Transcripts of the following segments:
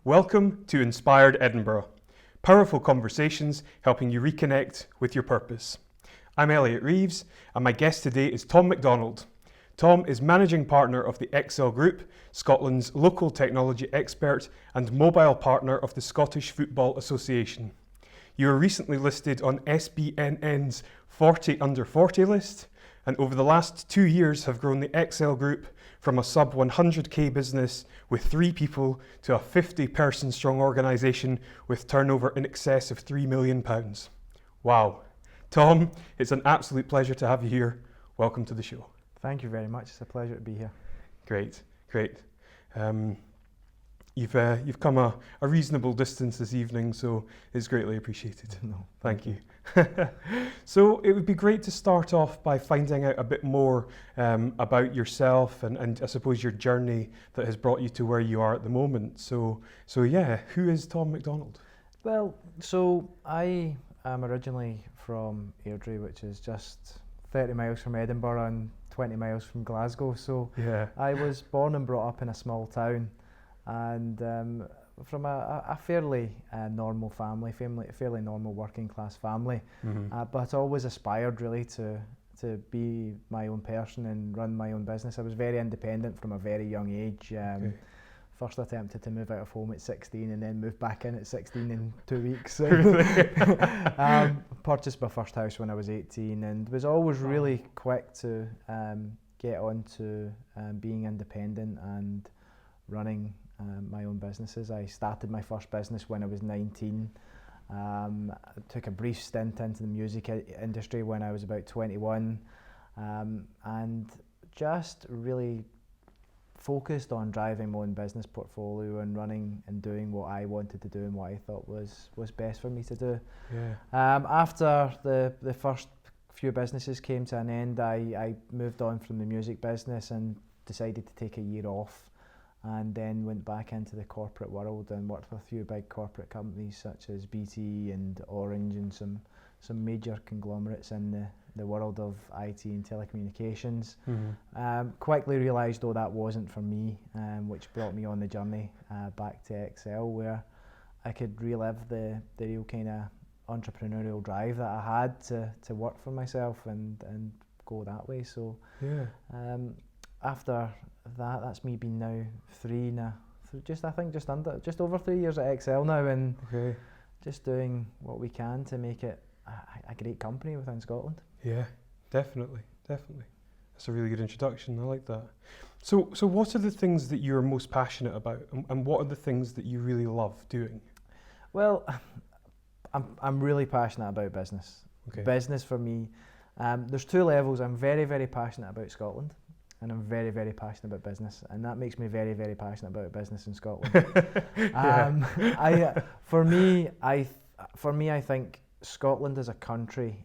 Welcome to Inspired Edinburgh, powerful conversations helping you reconnect with your purpose. I'm Elliot Reeves, and my guest today is Tom McDonald. Tom is Managing Partner of the Exsel Group, Scotland's local technology expert and mobile partner of the Scottish Football Association. You were recently listed on SBNN's 40 under 40 list, and over the last 2 years have grown the Exsel Group from a sub 100k business with 3 people to a 50-person strong organisation with turnover in excess of £3 million. Wow. Tom, it's an absolute pleasure to have you here. Welcome to the show. Thank you very much. It's a pleasure to be here. Great. You've come a reasonable distance this evening, so it's greatly appreciated. No, Thank you. So it would be great to start off by finding out a bit more about yourself and I suppose your journey that has brought you to where you are at the moment. So yeah, who is Tom McDonald? Well, so I am originally from Airdrie, which is just 30 miles from Edinburgh and 20 miles from Glasgow. So Yeah. I was born and brought up in a small town, and from a fairly normal family, fairly normal working class family, but always aspired really to be my own person and run my own business. I was very independent from a very young age. Okay. First attempted to move out of home at 16 and then moved back in at 16 in 2 weeks. Purchased my first house when I was 18 and was always really quick to get on to being independent and running my own businesses. I started my first business when I was 19. Took a brief stint into the music industry when I was about 21, and just really focused on driving my own business portfolio and running and doing what I wanted to do and what I thought was best for me to do. Yeah. After the first few businesses came to an end, I moved on from the music business and decided to take a year off, and then went back into the corporate world and worked with a few big corporate companies such as BT and Orange and some major conglomerates in the world of IT and telecommunications. Quickly realised though that wasn't for me, which brought me on the journey back to Exsel, where I could relive the real kind of entrepreneurial drive that I had to work for myself and go that way. So Yeah. After that's me been now just over 3 years at Exsel now, and Okay. just doing what we can to make it a great company within Scotland. Yeah, definitely. That's a really good introduction. I like that. So what are the things that you're most passionate about, and what are the things that you really love doing? Well, I'm really passionate about business. Okay. Business for me, there's 2 levels. I'm very, very passionate about Scotland, and I'm very, very passionate about business, and that makes me very, very passionate about business in Scotland. Yeah. For me, I think Scotland as a country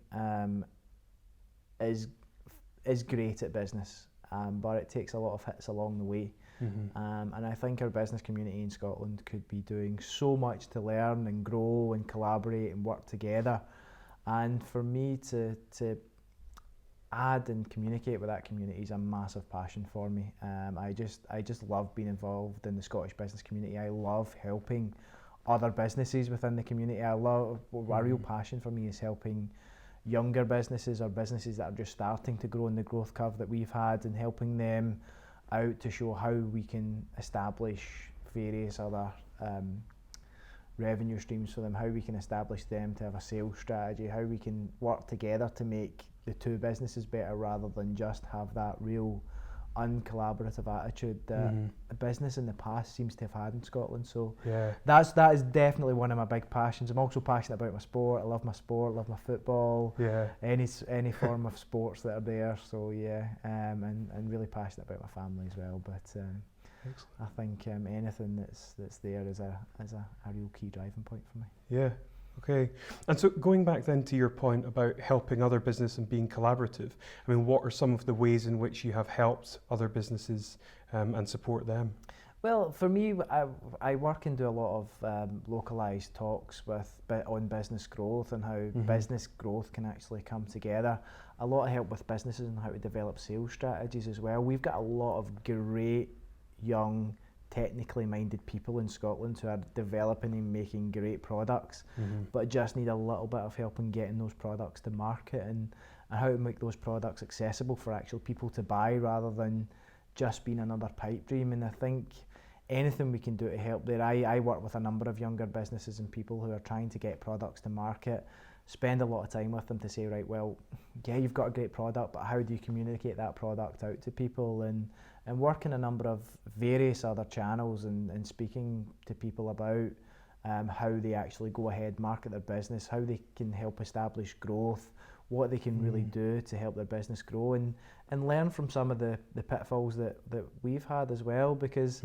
is great at business, but it takes a lot of hits along the way. And I think our business community in Scotland could be doing so much to learn and grow and collaborate and work together. And for me to add and communicate with that community is a massive passion for me. I just love being involved in the Scottish business community. I love helping other businesses within the community. A real passion for me is helping younger businesses or businesses that are just starting to grow in the growth curve that we've had, and helping them out to show how we can establish various other revenue streams for them, how we can establish them to have a sales strategy, how we can work together to make the 2 businesses better rather than just have that real uncollaborative attitude that a business in the past seems to have had in Scotland. So Yeah. that is definitely one of my big passions. I'm also passionate about my sport. I love my sport, love my football, Yeah. any form of sports that are there. So yeah, and really passionate about my family as well. But I think anything that's there is a real key driving point for me. Yeah. Okay. And so going back then to your point about helping other business and being collaborative, I mean, what are some of the ways in which you have helped other businesses and support them? Well, for me, I work and do a lot of localised talks on business growth and how business growth can actually come together. A lot of help with businesses and how to develop sales strategies as well. We've got a lot of great young technically minded people in Scotland who are developing and making great products, but just need a little bit of help in getting those products to market, and how to make those products accessible for actual people to buy rather than just being another pipe dream. And I think anything we can do to help there. I work with a number of younger businesses and people who are trying to get products to market, spend a lot of time with them to say, right, well, yeah, you've got a great product, but how do you communicate that product out to people? And work in a number of various other channels and speaking to people about how they actually go ahead, market their business, how they can help establish growth, what they can really do to help their business grow, and learn from some of the pitfalls that we've had as well, because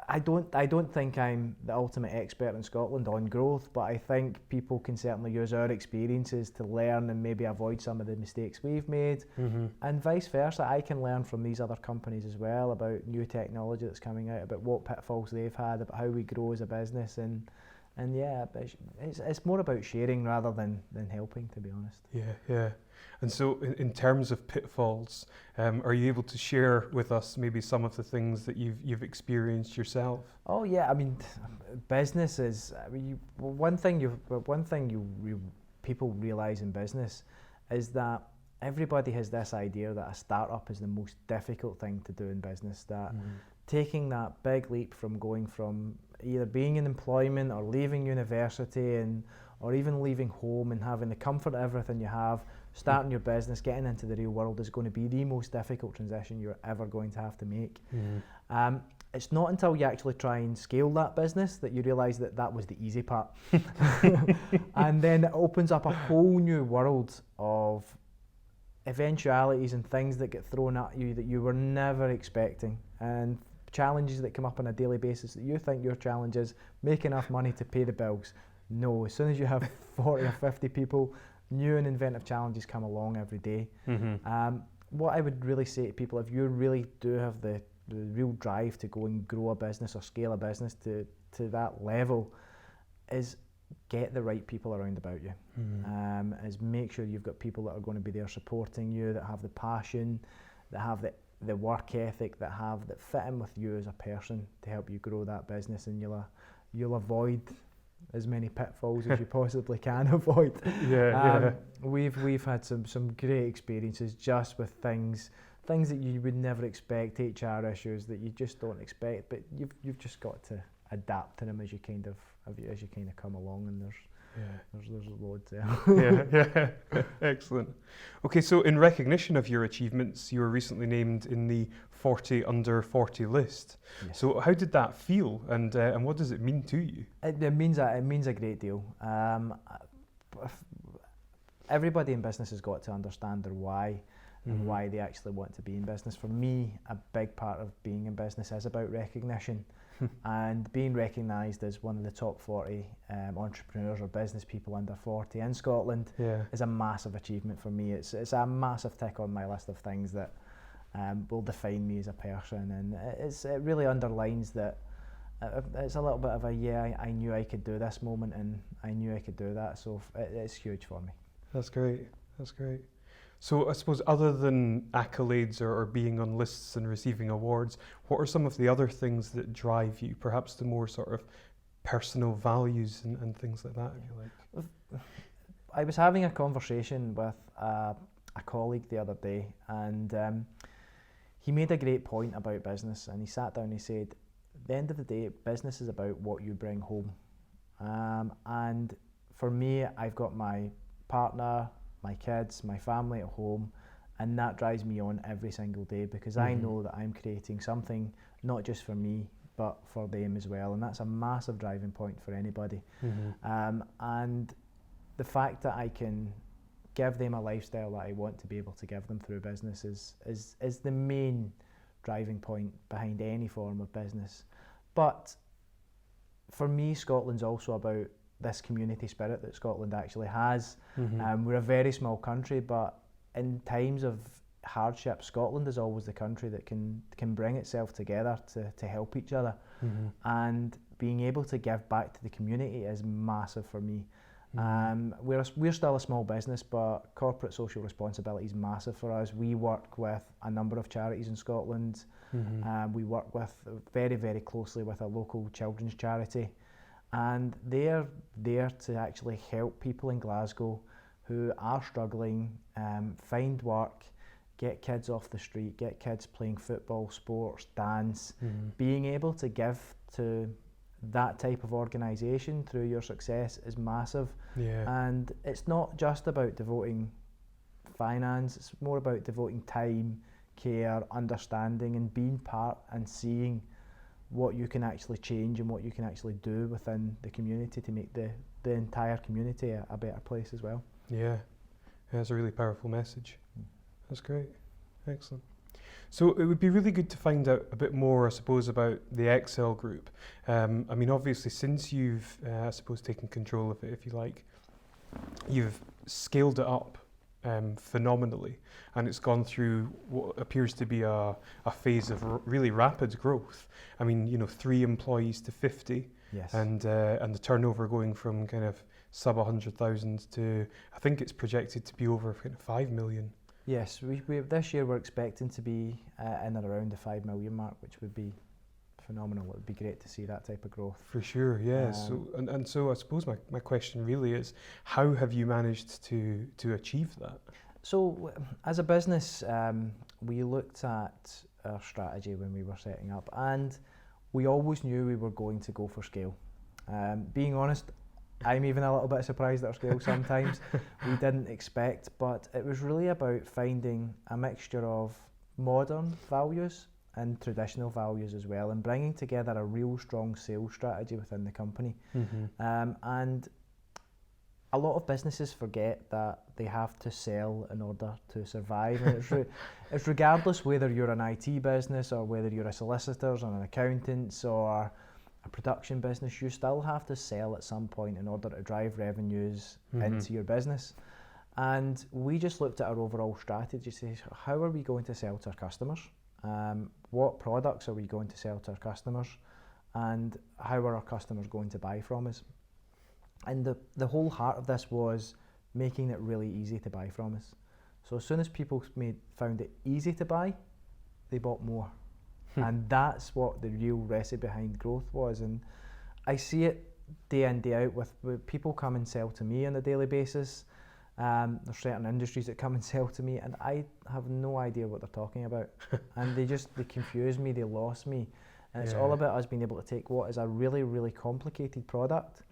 I don't think I'm the ultimate expert in Scotland on growth, but I think people can certainly use our experiences to learn and maybe avoid some of the mistakes we've made, and vice versa. I can learn from these other companies as well about new technology that's coming out, about what pitfalls they've had, about how we grow as a business, and yeah, it's more about sharing rather than helping, to be honest. Yeah. And so in terms of pitfalls, are you able to share with us maybe some of the things that you've experienced yourself? Oh yeah, I mean, business is, one thing people realise in business is that everybody has this idea that a startup is the most difficult thing to do in business, that taking that big leap from going from either being in employment or leaving university or even leaving home and having the comfort of everything you have, starting your business, getting into the real world is going to be the most difficult transition you're ever going to have to make. It's not until you actually try and scale that business that you realise that that was the easy part. And then it opens up a whole new world of eventualities and things that get thrown at you that you were never expecting, and challenges that come up on a daily basis that you think your challenge is make enough money to pay the bills. No, as soon as you have 40 or 50 people, new and inventive challenges come along every day. What I would really say to people, if you really do have the real drive to go and grow a business or scale a business to that level, is get the right people around about you. Is make sure you've got people that are going to be there supporting you, that have the passion, that have the work ethic, that fit in with you as a person to help you grow that business, and you'll avoid as many pitfalls as you possibly can avoid. We've had some great experiences just with things that you would never expect, HR issues that you just don't expect, but you've just got to adapt to them as you kind of come along, and there's loads there. Excellent. Okay, so in recognition of your achievements, you were recently named in the 40 under 40 list. Yes. So how did that feel, and what does it mean to you? It means a great deal. Everybody in business has got to understand their why and why they actually want to be in business. For me, a big part of being in business is about recognition. And being recognised as one of the top 40 entrepreneurs or business people under 40 in Scotland is a massive achievement for me. It's a massive tick on my list of things that will define me as a person, and it really underlines that it's a little bit of a I knew I could do this moment, and I knew I could do that, so it's huge for me. That's great. So I suppose, other than accolades or being on lists and receiving awards, what are some of the other things that drive you, perhaps the more sort of personal values and things like that, if you like? I was having a conversation with a colleague the other day, and he made a great point about business, and he sat down and he said, at the end of the day, business is about what you bring home. And for me, I've got my partner, my kids, my family at home, and that drives me on every single day, because I know that I'm creating something not just for me but for them as well, and that's a massive driving point for anybody. And the fact that I can give them a lifestyle that I want to be able to give them through business is the main driving point behind any form of business. But for me, Scotland's also about this community spirit that Scotland actually has. We're a very small country, but in times of hardship, Scotland is always the country that can bring itself together to help each other. And being able to give back to the community is massive for me. We're still a small business, but corporate social responsibility is massive for us. We work with a number of charities in Scotland. We work with very, very closely with a local children's charity, and they're there to actually help people in Glasgow who are struggling, find work, get kids off the street, get kids playing football, sports, dance. Being able to give to that type of organisation through your success is massive. And it's not just about devoting finance, it's more about devoting time, care, understanding, and being part and seeing what you can actually change and what you can actually do within the community to make the entire community a better place as well. Yeah, that's a really powerful message. That's great. Excellent. So it would be really good to find out a bit more, I suppose, about the Exsel Group. I mean, obviously, since you've, I suppose, taken control of it, if you like, you've scaled it up phenomenally, and it's gone through what appears to be a phase of really rapid growth. I mean, 3 employees to 50, Yes. and the turnover going from kind of sub 100,000 to, I think it's projected to be over kind of 5 million. Yes, we this year we're expecting to be in and around the 5 million mark, which would be phenomenal. It would be great to see that type of growth. For sure, yeah. So I suppose my question really is, how have you managed to achieve that? So as a business, we looked at our strategy when we were setting up, and we always knew we were going to go for scale. Being honest, I'm even a little bit surprised at our scale sometimes. We didn't expect, but it was really about finding a mixture of modern values and traditional values as well, and bringing together a real strong sales strategy within the company. And a lot of businesses forget that they have to sell in order to survive. And it's regardless whether you're an IT business or whether you're a solicitor or an accountant or a production business, you still have to sell at some point in order to drive revenues into your business. And we just looked at our overall strategy to say, how are we going to sell to our customers? What products are we going to sell to our customers? And how are our customers going to buy from us? And the whole heart of this was making it really easy to buy from us. So as soon as people found it easy to buy, they bought more. And that's what the real recipe behind growth was. And I see it day in, day out with people come and sell to me on a daily basis. There's certain industries that come and sell to me, and I have no idea what they're talking about. And they confuse me, they lost me. And it's all about us being able to take what is a really, really complicated product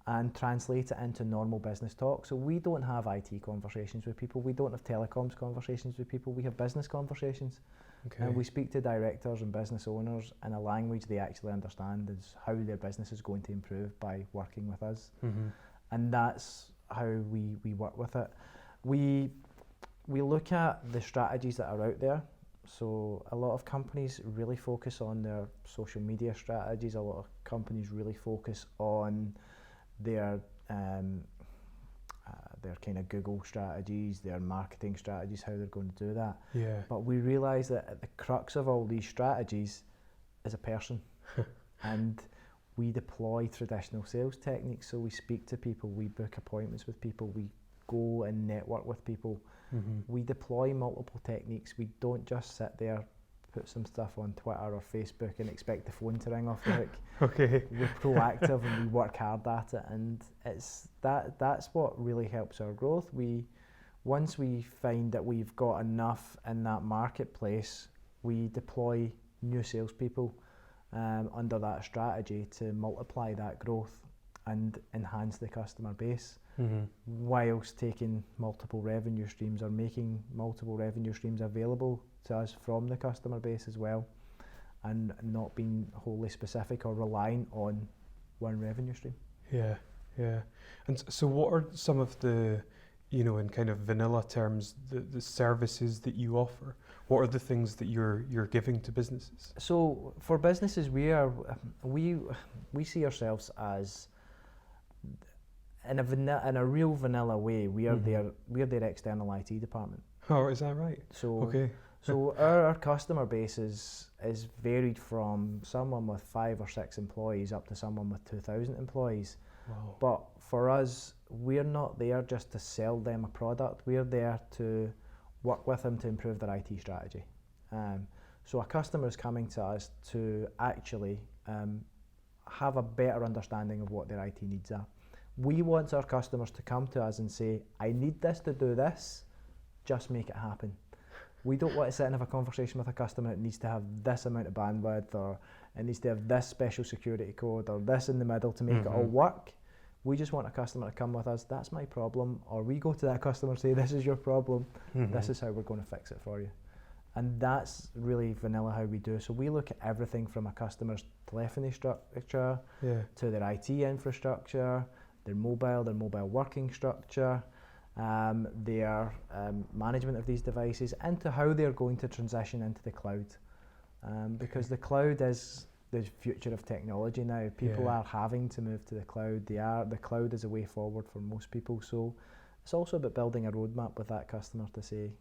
and translate it into normal business talk. So we don't have IT conversations with people, we don't have telecoms conversations with people, we have business conversations. And we speak to directors and business owners in a language they actually understand, is how their business is going to improve by working with us. And that's how we work with it. We look at the strategies that are out there. So a lot of companies really focus on their social media strategies. A lot of companies really focus on their kind of Google strategies, their marketing strategies, how they're going to do that. But we realise that at the crux of all these strategies is a person. And we deploy traditional sales techniques. So we speak to people, we book appointments with people, we go and network with people. We deploy multiple techniques. We don't just sit there, put some stuff on Twitter or Facebook and expect the phone to ring off the hook. We're proactive and we work hard at it, and that's what really helps our growth. Once we find that we've got enough in that marketplace, we deploy new salespeople under that strategy to multiply that growth and enhance the customer base, whilst taking multiple revenue streams or making multiple revenue streams available to us from the customer base as well, and not being wholly specific or reliant on one revenue stream. And so what are some of the, in kind of vanilla terms, the services that you offer? What are the things that you're giving to businesses? So for businesses, we see ourselves as, in a real vanilla way, we are their external IT department. Oh, is that right? So our customer base is varied from someone with 5 or 6 employees up to someone with 2,000 employees. Wow. But for us, we're not there just to sell them a product. We're there to work with them to improve their IT strategy. So a customer is coming to us to actually have a better understanding of what their IT needs are. We want our customers to come to us and say, I need this to do this, just make it happen. We don't want to sit and have a conversation with a customer that needs to have this amount of bandwidth, or it needs to have this special security code, or this in the middle to make it all work. We just want a customer to come with us, that's my problem, or we go to that customer and say, this is your problem, this is how we're going to fix it for you. And that's really vanilla how we do. So we look at everything from a customer's telephony structure to their IT infrastructure, their mobile working structure, their management of these devices, into how they're going to transition into the cloud. Because the cloud is the future of technology now. People are having to move to the cloud. The cloud is a way forward for most people. So it's also about building a roadmap with that customer to say,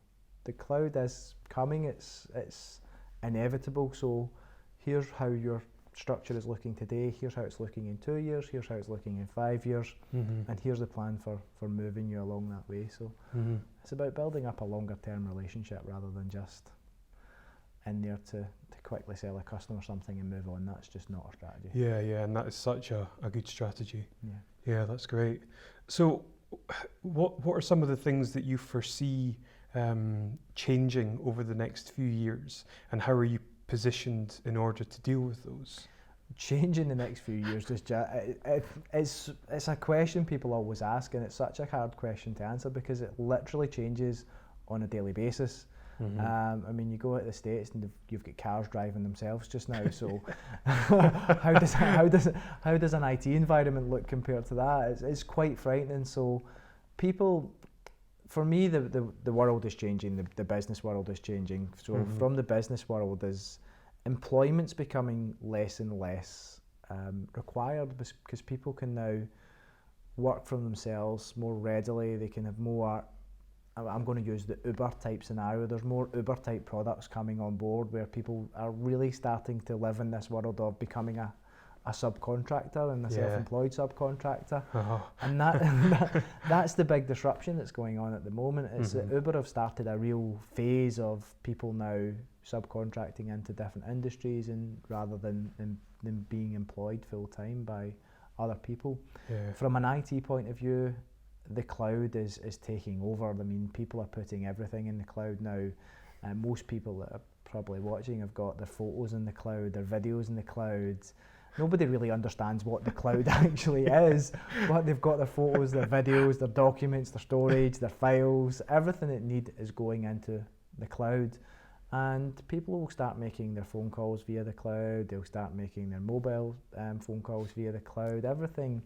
the cloud is coming, it's inevitable, so here's how your structure is looking today, here's how it's looking in 2 years, here's how it's looking in 5 years, and here's the plan for moving you along that way. So it's about building up a longer term relationship rather than just in there to quickly sell a customer something and move on. That's just not our strategy. Yeah, and that is such a good strategy. Yeah, that's great. So what are some of the things that you foresee changing over the next few years, and how are you positioned in order to deal with those? Change in the next few years, it's a question people always ask, and it's such a hard question to answer because it literally changes on a daily basis. I mean, you go out to the States and you've got cars driving themselves just now, so how does an IT environment look compared to that? It's quite frightening. So people, for me, the world is changing, the business world is changing. So from the business world, is employment's becoming less and less required, because people can now work from themselves more readily. They can have more, I'm going to use the Uber type scenario, there's more Uber type products coming on board where people are really starting to live in this world of becoming a subcontractor and a self-employed subcontractor. And that's the big disruption that's going on at the moment. It's that Uber have started a real phase of people now subcontracting into different industries, and rather than being employed full time by other people. From an IT point of view, the cloud is taking over. I mean, people are putting everything in the cloud now. Most people that are probably watching have got their photos in the cloud, their videos in the cloud. Nobody really understands what the cloud actually is, but they've got their photos, their videos, their documents, their storage, their files, everything they need is going into the cloud. And people will start making their phone calls via the cloud, they'll start making their mobile phone calls via the cloud. Everything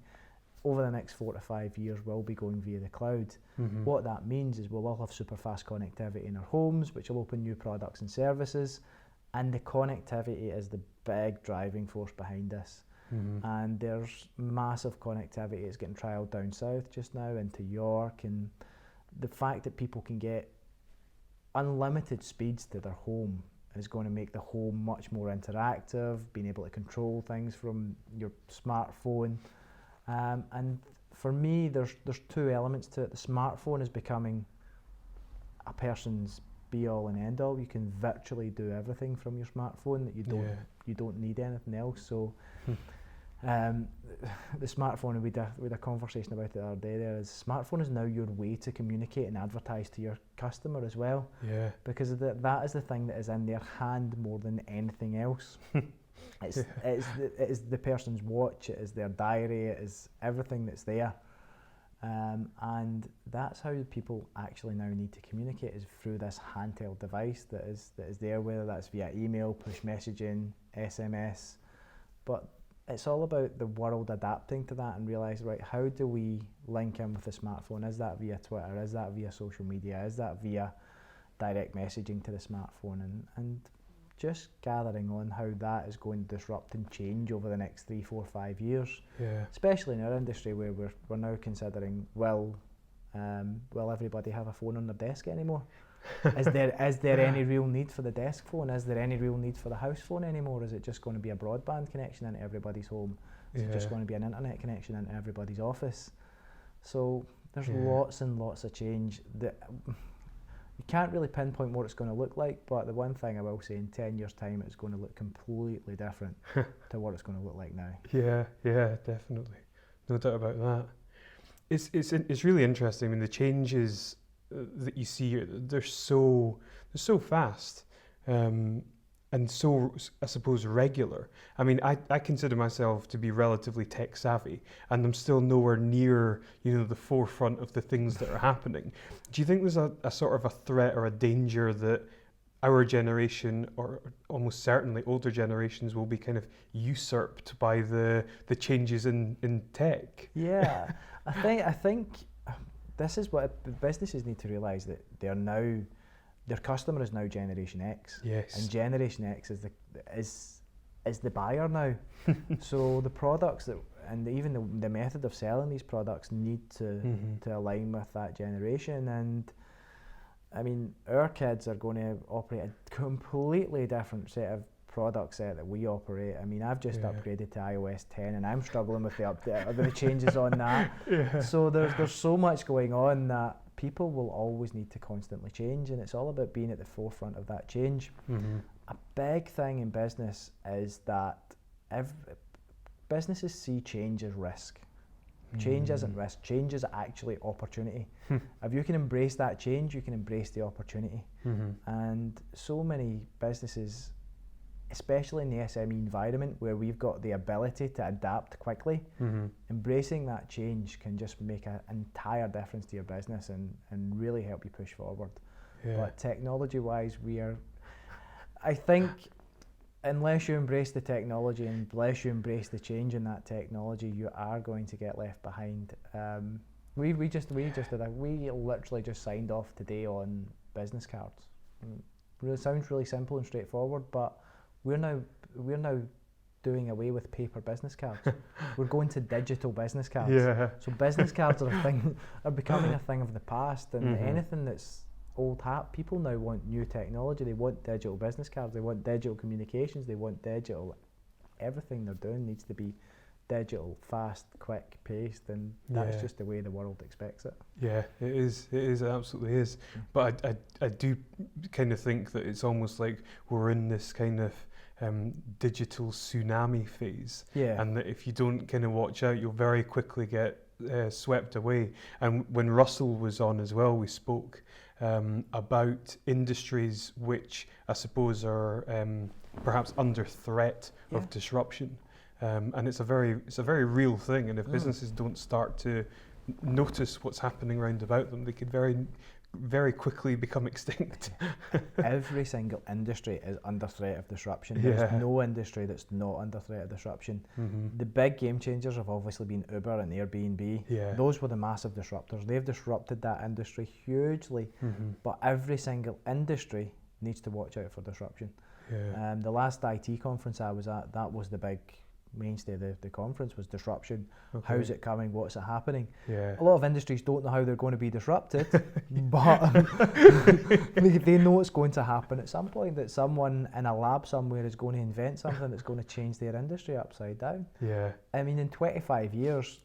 over the next 4 to 5 years will be going via the cloud. What that means is we'll all have super fast connectivity in our homes, which will open new products and services. And the connectivity is the big driving force behind this. And there's massive connectivity. It's getting trialled down south just now into York, and the fact that people can get unlimited speeds to their home is going to make the home much more interactive, being able to control things from your smartphone. And for me, there's two elements to it. The smartphone is becoming a person's be all and end all. You can virtually do everything from your smartphone, that you don't need anything else. So the smartphone, we had a conversation about it the other day there, is smartphone is now your way to communicate and advertise to your customer as well. Because that is the thing that is in their hand more than anything else. It's the person's watch, it is their diary, it is everything that's there. And that's how people actually now need to communicate, is through this handheld device that is there, whether that's via email, push messaging, SMS. But it's all about the world adapting to that and realise, right, how do we link in with the smartphone? Is that via Twitter? Is that via social media? Is that via direct messaging to the smartphone? And just gathering on how that is going to disrupt and change over the next 3, 4, 5 years. Especially in our industry, where we're now considering, will everybody have a phone on their desk anymore? Is there any real need for the desk phone? Is there any real need for the house phone anymore? Is it just going to be a broadband connection into everybody's home? It's just going to be an internet connection into everybody's office. So there's lots and lots of change that you can't really pinpoint what it's going to look like, but the one thing I will say, in 10 years' time, it's going to look completely different to what it's going to look like now. Yeah, definitely. No doubt about that. It's really interesting. I mean, the changes that you see, they're so fast, and so, I suppose, regular. I mean, I consider myself to be relatively tech savvy, and I'm still nowhere near, the forefront of the things that are happening. Do you think there's a sort of a threat or a danger that our generation, or almost certainly older generations, will be kind of usurped by the changes in tech? Yeah, I think this is what businesses need to realise, that their customer is now Generation X. Yes. And Generation X is the buyer now. So the products and even the method of selling these products need to align with that generation. And I mean, our kids are going to operate a completely different set of product set that we operate. I mean, I've just upgraded to iOS 10 and I'm struggling with the changes on that. Yeah. So there's so much going on that people will always need to constantly change, and it's all about being at the forefront of that change. A big thing in business is that businesses see change as risk. Change isn't risk, change is actually opportunity. If you can embrace that change, you can embrace the opportunity. And so many businesses, especially in the SME environment where we've got the ability to adapt quickly, embracing that change can just make an entire difference to your business and really help you push forward. But technology-wise, I think, unless you embrace the technology and unless you embrace the change in that technology, you are going to get left behind. We literally just signed off today on business cards. It sounds really simple and straightforward, but we're now doing away with paper business cards. We're going to digital business cards. Yeah. So business cards are becoming a thing of the past, and anything that's old hat, people now want new technology. They want digital business cards, they want digital communications, they want digital, everything they're doing needs to be digital, fast, quick paced, and that's just the way the world expects it. Yeah, it absolutely is. But I do kind of think that it's almost like we're in this kind of digital tsunami phase, and that if you don't kind of watch out, you'll very quickly get swept away. And when Russell was on as well, we spoke about industries which I suppose are perhaps under threat of disruption, and it's a very real thing. And if businesses don't start to notice what's happening round about them, they could very quickly become extinct. Every single industry is under threat of disruption. There's no industry that's not under threat of disruption. The big game changers have obviously been Uber and Airbnb. Those were the massive disruptors. They've disrupted that industry hugely, but every single industry needs to watch out for disruption. The last IT conference I was at, that was the big mainstay of the conference, was disruption. How's it coming? What's it happening? A lot of industries don't know how they're going to be disrupted, but they know it's going to happen at some point, that someone in a lab somewhere is going to invent something that's going to change their industry upside down. I mean, in 25 years,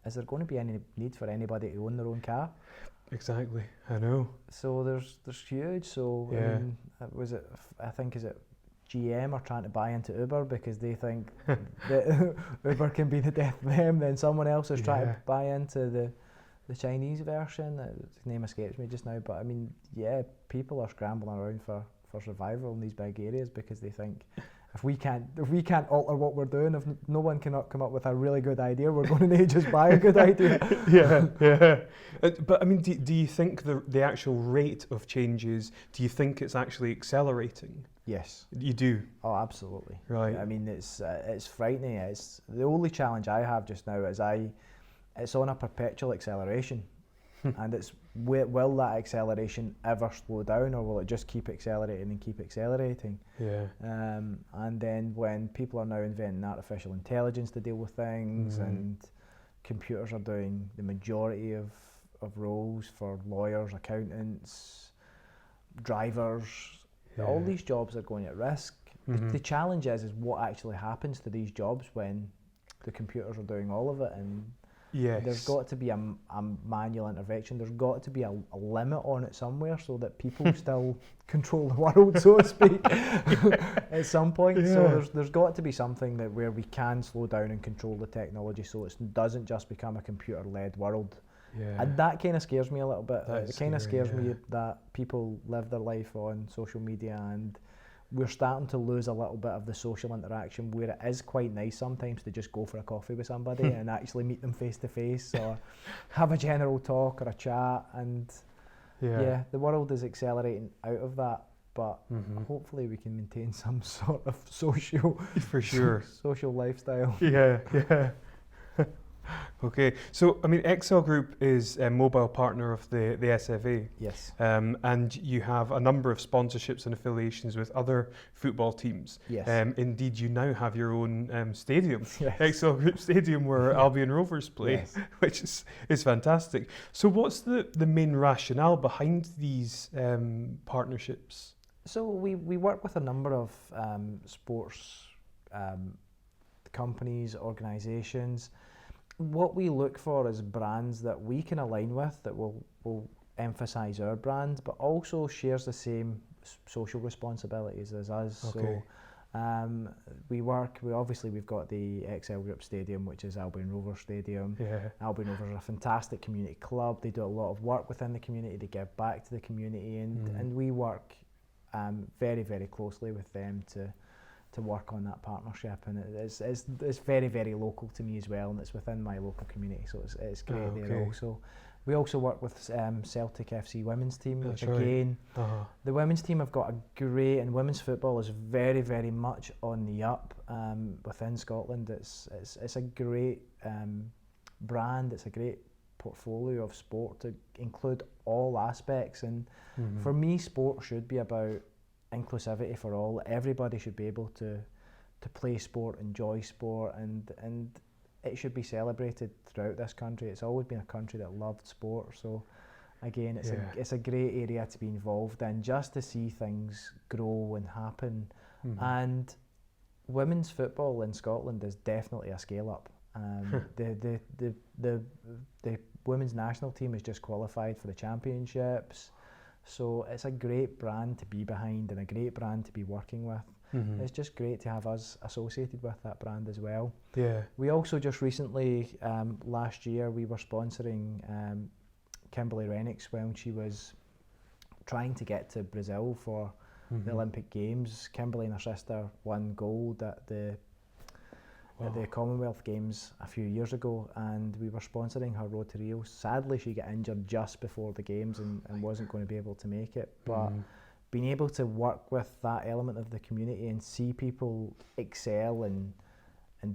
is there going to be any need for anybody to own their own car? Exactly, I know. So there's huge. So I mean, is it GM are trying to buy into Uber because they think that Uber can be the death of them. Then someone else is trying to buy into the Chinese version. The name escapes me just now, but I mean, people are scrambling around for survival in these big areas because they think if we can't alter what we're doing, if no one cannot come up with a really good idea, we're going to need to just buy a good idea. But I mean, do you think the actual rate of changes, do you think it's actually accelerating? Yes. You do? Oh, absolutely. Right. I mean, it's frightening. It's the only challenge I have just now is it's on a perpetual acceleration, and will that acceleration ever slow down, or will it just keep accelerating and keep accelerating? And then when people are now inventing artificial intelligence to deal with things, and computers are doing the majority of roles for lawyers, accountants, drivers. All these jobs are going at risk. The challenge is what actually happens to these jobs when the computers are doing all of it, and Yes. there's got to be a manual intervention. There's got to be a limit on it somewhere so that people still control the world, so to speak, at some point. Yeah. So there's got to be something that where we can slow down and control the technology so it doesn't just become a computer-led world. Yeah. And that kind of scares me a little bit. That's It kind of scary, scares me yeah. that people live their life on social media, and we're starting to lose a little bit of the social interaction where it is quite nice sometimes to just go for a coffee with somebody and actually meet them face to face or have a general talk or a chat. And yeah, the world is accelerating out of that, but hopefully we can maintain some sort of social For sure. social lifestyle. Yeah, yeah. Okay, so I mean, Exsel Group is a mobile partner of the SFA, Yes. and you have a number of sponsorships and affiliations with other football teams. Yes. Indeed, you now have your own stadium, Yes. Exsel Group Stadium, where Albion Rovers play, Yes. which is fantastic. So, what's the main rationale behind these partnerships? So we work with a number of sports companies, organisations. What we look for is brands that we can align with, that will emphasise our brand, but also shares the same social responsibilities as us. Okay. So we've got the Exsel Group Stadium, which is Albion Rovers Stadium. Yeah. Albion Rovers are a fantastic community club. They do a lot of work within the community. They give back to the community, and we work very, very closely with them to work on that partnership, and it's very, very local to me as well, and it's within my local community, so it's great there also. We also work with Celtic FC women's team, That's which right. again, Uh-huh. the women's team have got a great, and women's football is very, very much on the up within Scotland. It's a great brand, it's a great portfolio of sport to include all aspects, and for me, sport should be about inclusivity for all. Everybody should be able to play sport, enjoy sport, and it should be celebrated throughout this country. It's always been a country that loved sport, so again, it's a great area to be involved in, just to see things grow and happen. And women's football in Scotland is definitely a scale up. The women's national team has just qualified for the championships. So it's a great brand to be behind and a great brand to be working with. It's just great to have us associated with that brand as well. Yeah. We also just recently, last year, we were sponsoring Kimberly Rennicks when she was trying to get to Brazil for the Olympic Games. Kimberly and her sister won gold at the Commonwealth Games a few years ago, and we were sponsoring her road to Rio. Sadly, she got injured just before the games and wasn't going to be able to make it. But being able to work with that element of the community and see people excel and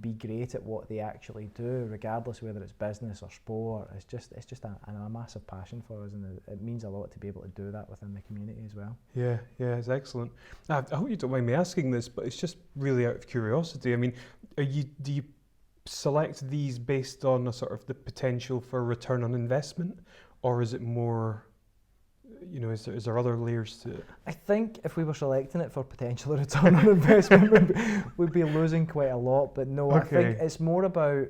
be great at what they actually do, regardless whether it's business or sport, it's just a massive passion for us, and it means a lot to be able to do that within the community as well. Yeah, it's excellent. I hope you don't mind me asking this, but it's just really out of curiosity. I mean, do you select these based on a sort of the potential for return on investment, or is it more, is there other layers to it? I think if we were selecting it for potential return on investment, we'd be losing quite a lot. But no, I think it's more about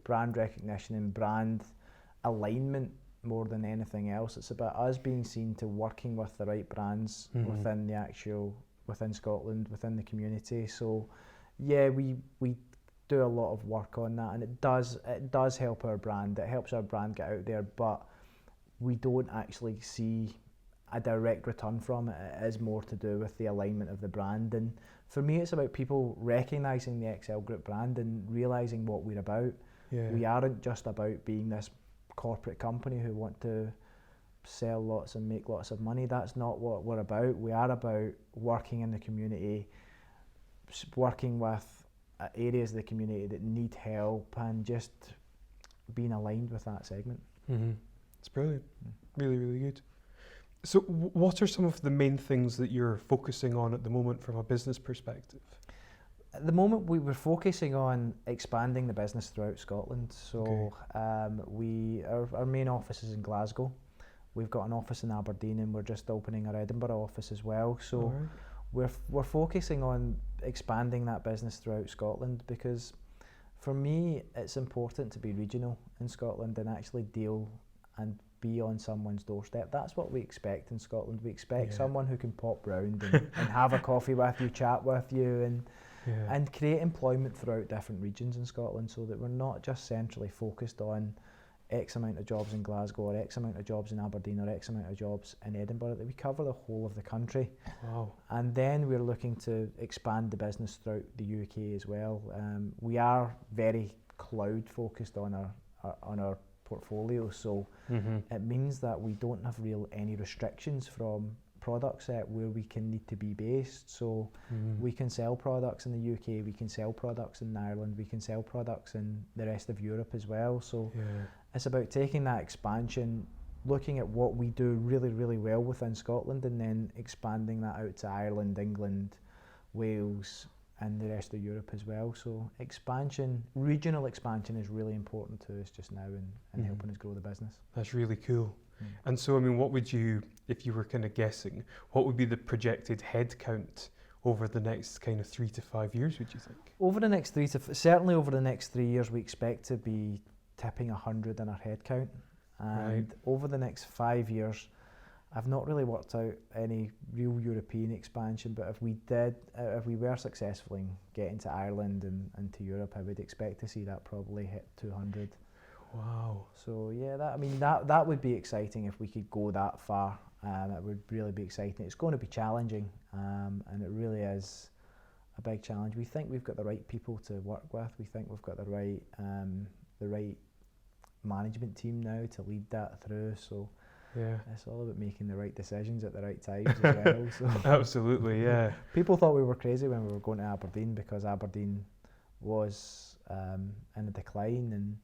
brand recognition and brand alignment more than anything else. It's about us being seen to working with the right brands within Scotland, within the community. So yeah, we do a lot of work on that, and it does help our brand. It helps our brand get out there, but we don't actually see a direct return from it. It is more to do with the alignment of the brand, and for me it's about people recognising the Exsel Group brand and realising what we're about. We aren't just about being this corporate company who want to sell lots and make lots of money. That's not what we're about. We are about working in the community, working with areas of the community that need help, and just being aligned with that segment. It's brilliant. Really, really good. So what are some of the main things that you're focusing on at the moment from a business perspective? At the moment, we were focusing on expanding the business throughout Scotland. So our main office is in Glasgow. We've got an office in Aberdeen, and we're just opening our Edinburgh office as well. So we're focusing on expanding that business throughout Scotland, because For me, it's important to be regional in Scotland and actually deal and be on someone's doorstep. That's what we expect in Scotland. We expect someone who can pop round and have a coffee with you, chat with you, and create employment throughout different regions in Scotland, so that we're not just centrally focused on X amount of jobs in Glasgow or X amount of jobs in Aberdeen or X amount of jobs in Edinburgh, that we cover the whole of the country. Wow. And then we're looking to expand the business throughout the UK as well. We are very cloud focused on our portfolio, so it means that we don't have any restrictions from product set where we can need to be based. So we can sell products in the UK, we can sell products in Ireland, we can sell products in the rest of Europe as well. So it's about taking that expansion, looking at what we do really, really well within Scotland, and then expanding that out to Ireland, England, Wales, and the rest of Europe as well. So expansion, regional expansion, is really important to us just now in helping us grow the business. That's really cool. And so, I mean, what would you, if you were kind of guessing, what would be the projected head count over the next kind of 3 to 5 years, would you think? Over the next certainly over the next 3 years, we expect to be tipping 100 in our head count. And over the next 5 years, I've not really worked out any real European expansion, but if we were successful in getting to Ireland and to Europe, I would expect to see that probably hit 200. Wow. So yeah, that would be exciting if we could go that far. It would really be exciting. It's going to be challenging, and it really is a big challenge. We think we've got the right people to work with. We think we've got the right management team now to lead that through. So it's all about making the right decisions at the right times as well. So absolutely, yeah. People thought we were crazy when we were going to Aberdeen, because Aberdeen was in a decline, and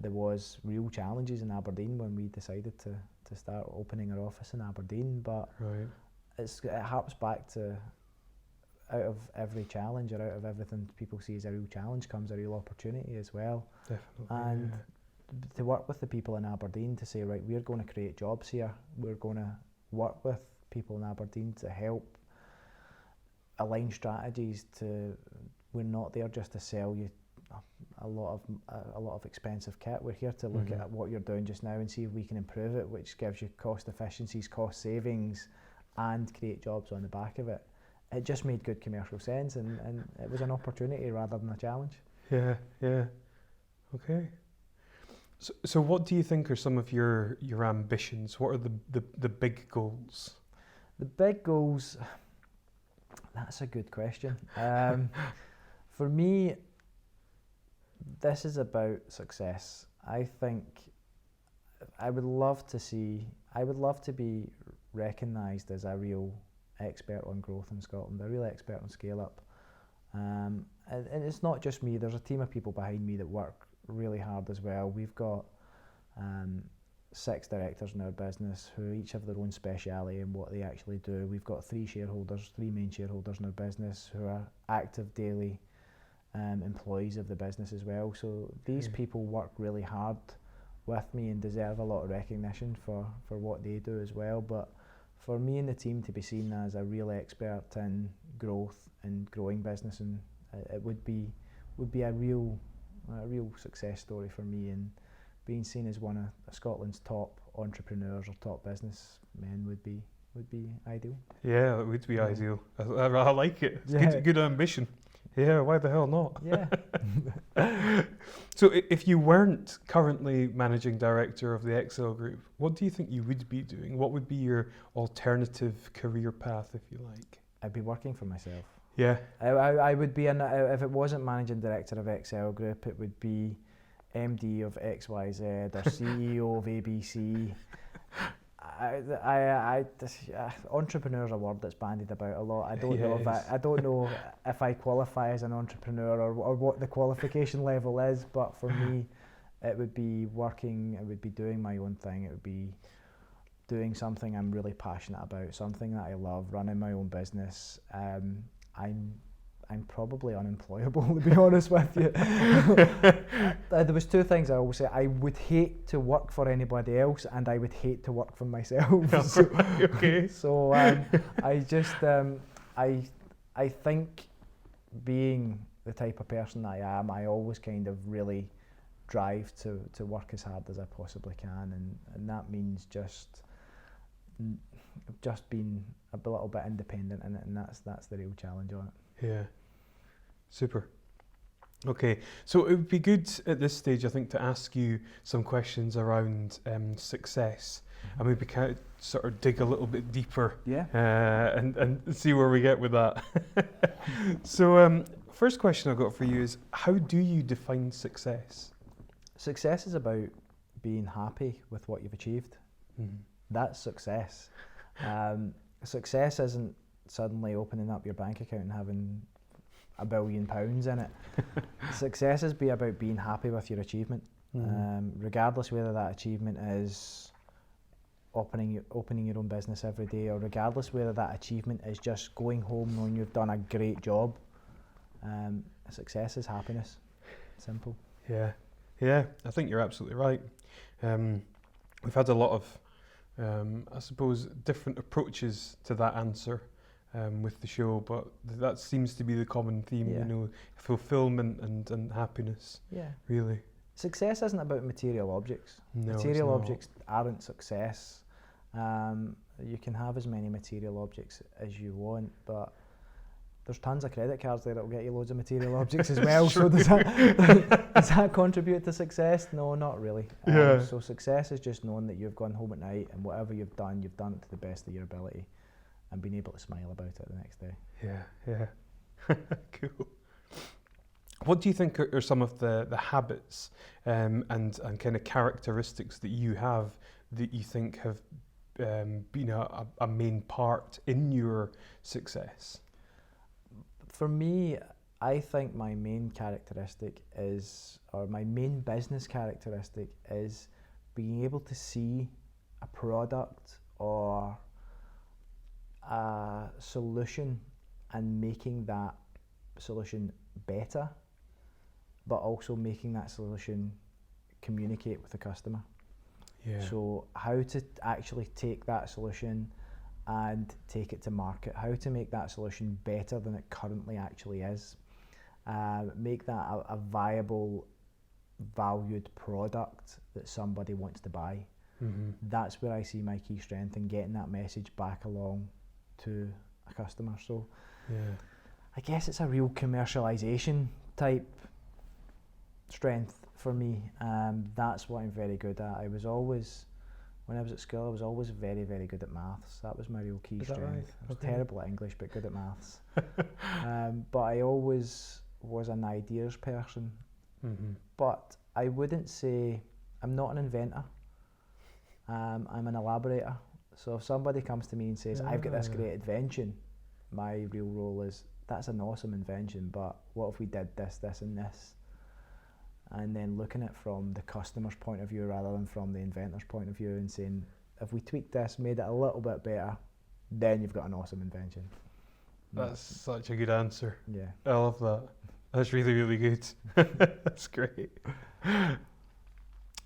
there was real challenges in Aberdeen when we decided to start opening our office in Aberdeen. But it harps back to, out of every challenge, or out of everything people see as a real challenge, comes a real opportunity as well. Definitely. And to work with the people in Aberdeen to say, right, we're going to create jobs here, we're going to work with people in Aberdeen to help align strategies to, we're not there just to sell you a lot of expensive kit. We're here to look at what you're doing just now and see if we can improve it, which gives you cost efficiencies, cost savings, and create jobs on the back of it. It just made good commercial sense, and it was an opportunity rather than a challenge. Yeah. Okay. So what do you think are some of your ambitions? What are the big goals? The big goals, that's a good question. For me, this is about success. I think I would love to be recognised as a real expert on growth in Scotland, a real expert on scale up. And it's not just me, there's a team of people behind me that work really hard as well. We've got 6 directors in our business who each have their own speciality in what they actually do. We've got 3 main shareholders in our business who are active daily employees of the business as well. So these people work really hard with me and deserve a lot of recognition for what they do as well. But for me and the team to be seen as a real expert in growth and growing business, and it would be a real success story for me, and being seen as one of Scotland's top entrepreneurs or top businessmen would be ideal. Yeah, it would be ideal. I like it. It's good ambition. Yeah, why the hell not? Yeah. So if you weren't currently managing director of the Exsel Group, what do you think you would be doing? What would be your alternative career path, if you like? I'd be working for myself. Yeah. I would be, if it wasn't managing director of Exsel Group, it would be MD of XYZ or CEO of ABC. Entrepreneur is a word that's bandied about a lot. I don't know if I qualify as an entrepreneur or what the qualification level is, but for me, it would be working. It would be doing my own thing. It would be doing something I'm really passionate about, something that I love, running my own business. I'm probably unemployable, to be honest with you. There was 2 things I always say. I would hate to work for anybody else, and I would hate to work for myself. So I think being the type of person that I am, I always kind of really drive to work as hard as I possibly can, and that means just being a little bit independent in it, and that's the real challenge on it. Yeah, super. Okay, so it would be good at this stage, I think, to ask you some questions around success, and maybe kind of sort of dig a little bit deeper, Yeah. And see where we get with that. So, first question I've got for you is, how do you define success? Success is about being happy with what you've achieved. Mm-hmm. That's success. Success isn't suddenly opening up your bank account and having £1 billion in it. Success is about being happy with your achievement, regardless whether that achievement is opening your own business every day, or regardless whether that achievement is just going home knowing you've done a great job. Success is happiness. Simple. Yeah, I think you're absolutely right. We've had a lot of, I suppose, different approaches to that answer with the show, but that seems to be the common theme, Yeah. you know, fulfillment and happiness, Yeah. really. Success isn't about material objects. No, it's Material not. objects aren't success. You can have as many material objects as you want, but there's tons of credit cards there that will get you loads of material objects as well. So does that contribute to success? No, not really. Yeah. So success is just knowing that you've gone home at night and whatever you've done it to the best of your ability, and being able to smile about it the next day. Yeah. Cool. What do you think are some of the habits and kind of characteristics that you have that you think have been a main part in your success? For me, I think my main characteristic is, or my main business characteristic is, being able to see a product or a solution and making that solution better, but also making that solution communicate with the customer. Yeah. So how to actually take that solution and take it to market, how to make that solution better than it currently actually is, make that a viable, valued product that somebody wants to buy. Mm-hmm. That's where I see my key strength in getting that message back along to a customer. So Yeah. I guess it's a real commercialization type strength for me. That's what I'm very good at. When I was at school, I was always very, very good at maths. That was my real key Is that strength. right? I was Okay. terrible at English, but good at maths. But I always was an ideas person. Mm-hmm. But I wouldn't say, I'm not an inventor. I'm an elaborator. So if somebody comes to me and says, I've got this great invention, my real role is, that's an awesome invention, but what if we did this, this and this? And then looking at it from the customer's point of view rather than from the inventor's point of view, and saying, if we tweaked this, made it a little bit better, then you've got an awesome invention. That's such a good answer. Yeah. I love that. That's really, really good. That's great.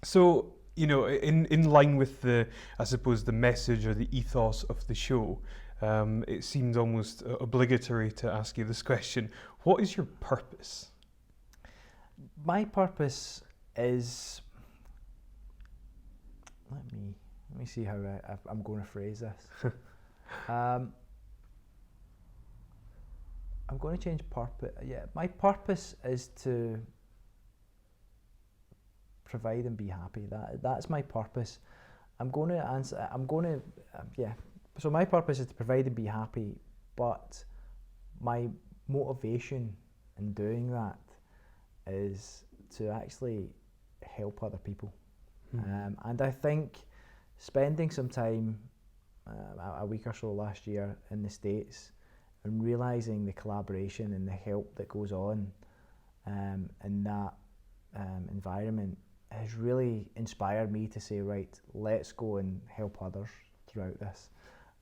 So, you know, in line with the, I suppose, the message or the ethos of the show, it seemed almost obligatory to ask you this question. What is your purpose? My purpose is, let me see how I'm going to phrase this. I'm going to change purpose. Yeah, my purpose is to provide and be happy. That's my purpose. I'm going to answer. So my purpose is to provide and be happy, but my motivation in doing that is to actually help other people. And I think spending some time, a week or so last year in the States, and realising the collaboration and the help that goes on in that environment has really inspired me to say, right, let's go and help others throughout this.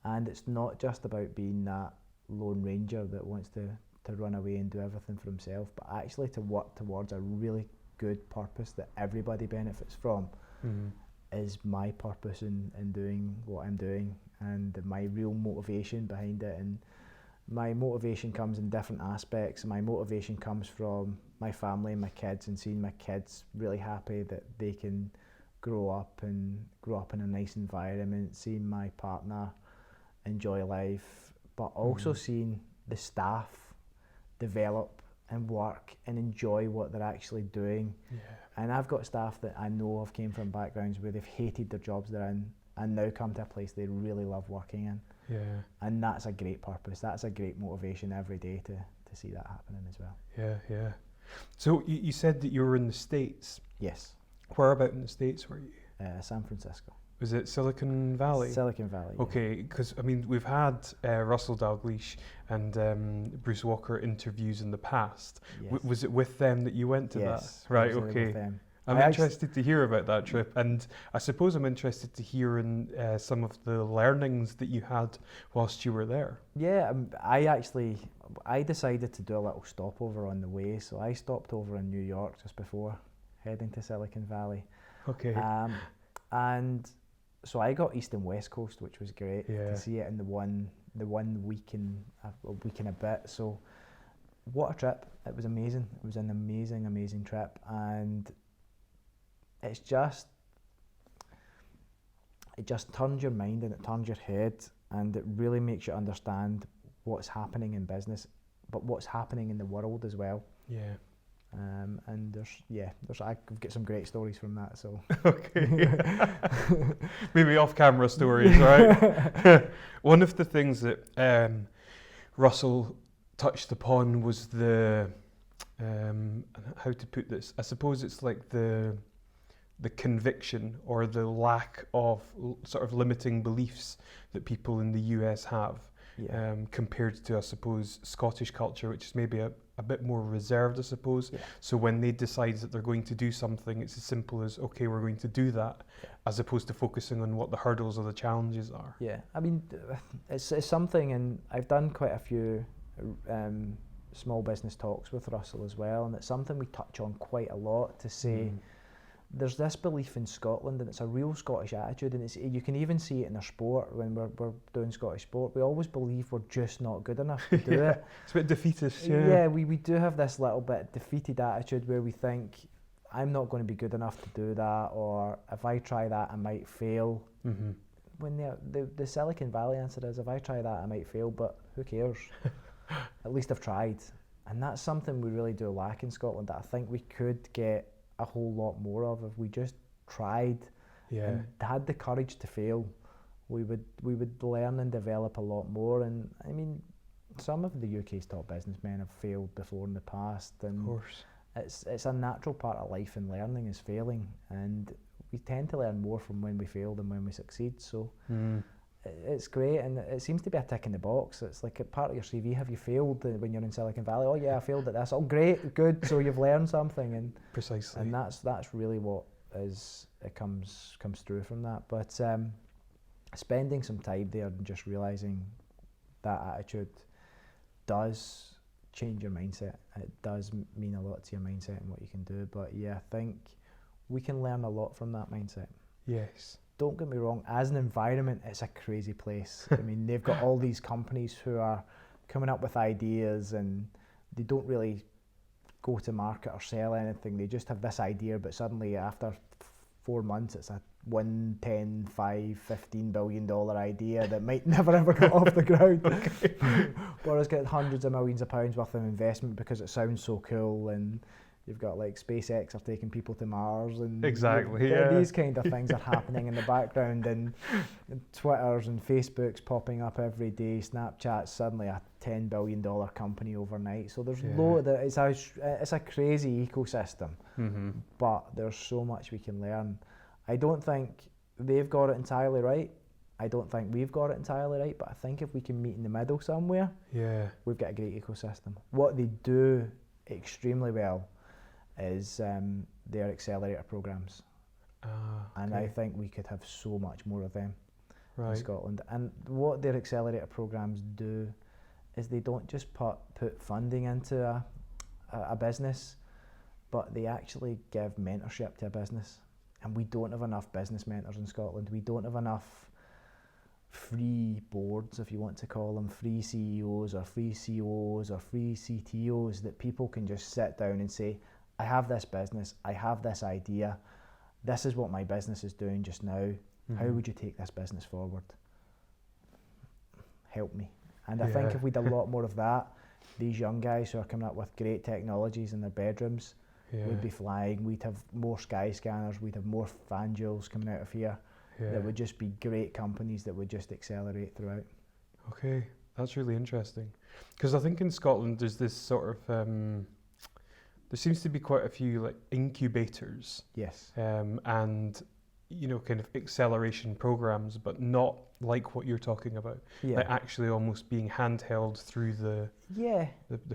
And it's not just about being that lone ranger that wants to run away and do everything for himself, but actually to work towards a really good purpose that everybody benefits from. Is my purpose in doing what I'm doing, and my real motivation behind it. And my motivation comes in different aspects. My motivation comes from my family and my kids, and seeing my kids really happy that they can grow up in a nice environment, seeing my partner enjoy life, but also seeing the staff develop and work and enjoy what they're actually doing. Yeah. And I've got staff that I know have came from backgrounds where they've hated their jobs they're in and now come to a place they really love working in. Yeah. And that's a great purpose. That's a great motivation every day to see that happening as well. Yeah, yeah. So you said that you were in the States. Yes. Where about in the States were you? San Francisco. Was it Silicon Valley? Silicon Valley. Okay, because I mean we've had Russell Dalgleish and Bruce Walker interviews in the past. Yes. Was it with them that you went to Yes, that? Right. absolutely Okay. with them. I'm I interested to hear about that trip, and I suppose I'm interested to hear in some of the learnings that you had whilst you were there. Yeah, I decided to do a little stopover on the way, so I stopped over in New York just before heading to Silicon Valley. Okay. And so I got East and West Coast, which was great to see it in the one week and a week and a bit. So what a trip! It was amazing. It was an amazing trip, and it just turns your mind and it turns your head, and it really makes you understand what's happening in business, but what's happening in the world as well. Yeah. And I've got some great stories from that. So okay, maybe off-camera stories, right? One of the things that Russell touched upon was the how to put this. I suppose it's like the conviction or the lack of sort of limiting beliefs that people in the US have. yeah. Compared to, I suppose, Scottish culture, which is maybe a bit more reserved, I suppose. Yeah. So when they decide that they're going to do something, it's as simple as, okay, we're going to do that, as opposed to focusing on what the hurdles or the challenges are. Yeah, I mean, it's something, and I've done quite a few small business talks with Russell as well, and it's something we touch on quite a lot to say, there's this belief in Scotland, and it's a real Scottish attitude, and you can even see it in our sport when we're doing Scottish sport. We always believe we're just not good enough to do it. It's a bit defeatist, Yeah, we do have this little bit defeated attitude where we think, I'm not going to be good enough to do that, or if I try that, I might fail. Mm-hmm. When the Silicon Valley answer is, if I try that, I might fail, but who cares? At least I've tried. And that's something we really do lack in Scotland that I think we could get a whole lot more of if we just tried and had the courage to fail. We would learn and develop a lot more. And I mean, some of the UK's top businessmen have failed before in the past, and of course, it's a natural part of life, and learning is failing, and we tend to learn more from when we fail than when we succeed. So it's great, and it seems to be a tick in the box. It's like a part of your CV. Have you failed when you're in Silicon Valley? Oh yeah, I failed at this. Oh great, good. So you've learned something, and precisely. And that's really what it comes through from that. But spending some time there and just realising that attitude does change your mindset. It does mean a lot to your mindset and what you can do. But yeah, I think we can learn a lot from that mindset. Yes. Don't get me wrong, as an environment, it's a crazy place. I mean, they've got all these companies who are coming up with ideas, and they don't really go to market or sell anything. They just have this idea, but suddenly after 4 months, it's a $1, $10, $5, $15 billion idea that might never ever get off the ground. But it's got hundreds of millions of pounds worth of investment because it sounds so cool, and you've got like SpaceX are taking people to Mars, and these kind of things are happening in the background, and Twitters and Facebook's popping up every day. Snapchat's suddenly a $10 billion company overnight. So there's it's a crazy ecosystem, but there's so much we can learn. I don't think they've got it entirely right. I don't think we've got it entirely right, but I think if we can meet in the middle somewhere, we've got a great ecosystem. What they do extremely well is their accelerator programs, and I think we could have so much more of them in Scotland. And what their accelerator programs do is they don't just put funding into a business, but they actually give mentorship to a business. And we don't have enough business mentors in Scotland. We don't have enough free boards, if you want to call them, free CEOs or free COOs or free CTOs that people can just sit down and say, I have this business, I have this idea, this is what my business is doing just now, how would you take this business forward? Help me. And I think if we did a lot more of that, these young guys who are coming up with great technologies in their bedrooms would be flying. We'd have more sky scanners, we'd have more fan jewels coming out of here. That would just be great companies that would just accelerate throughout. Okay, that's really interesting. Because I think in Scotland there's this sort of, there seems to be quite a few like incubators. Yes. And, you know, kind of acceleration programs, but not like what you're talking about. Yeah. Like actually almost being handheld through the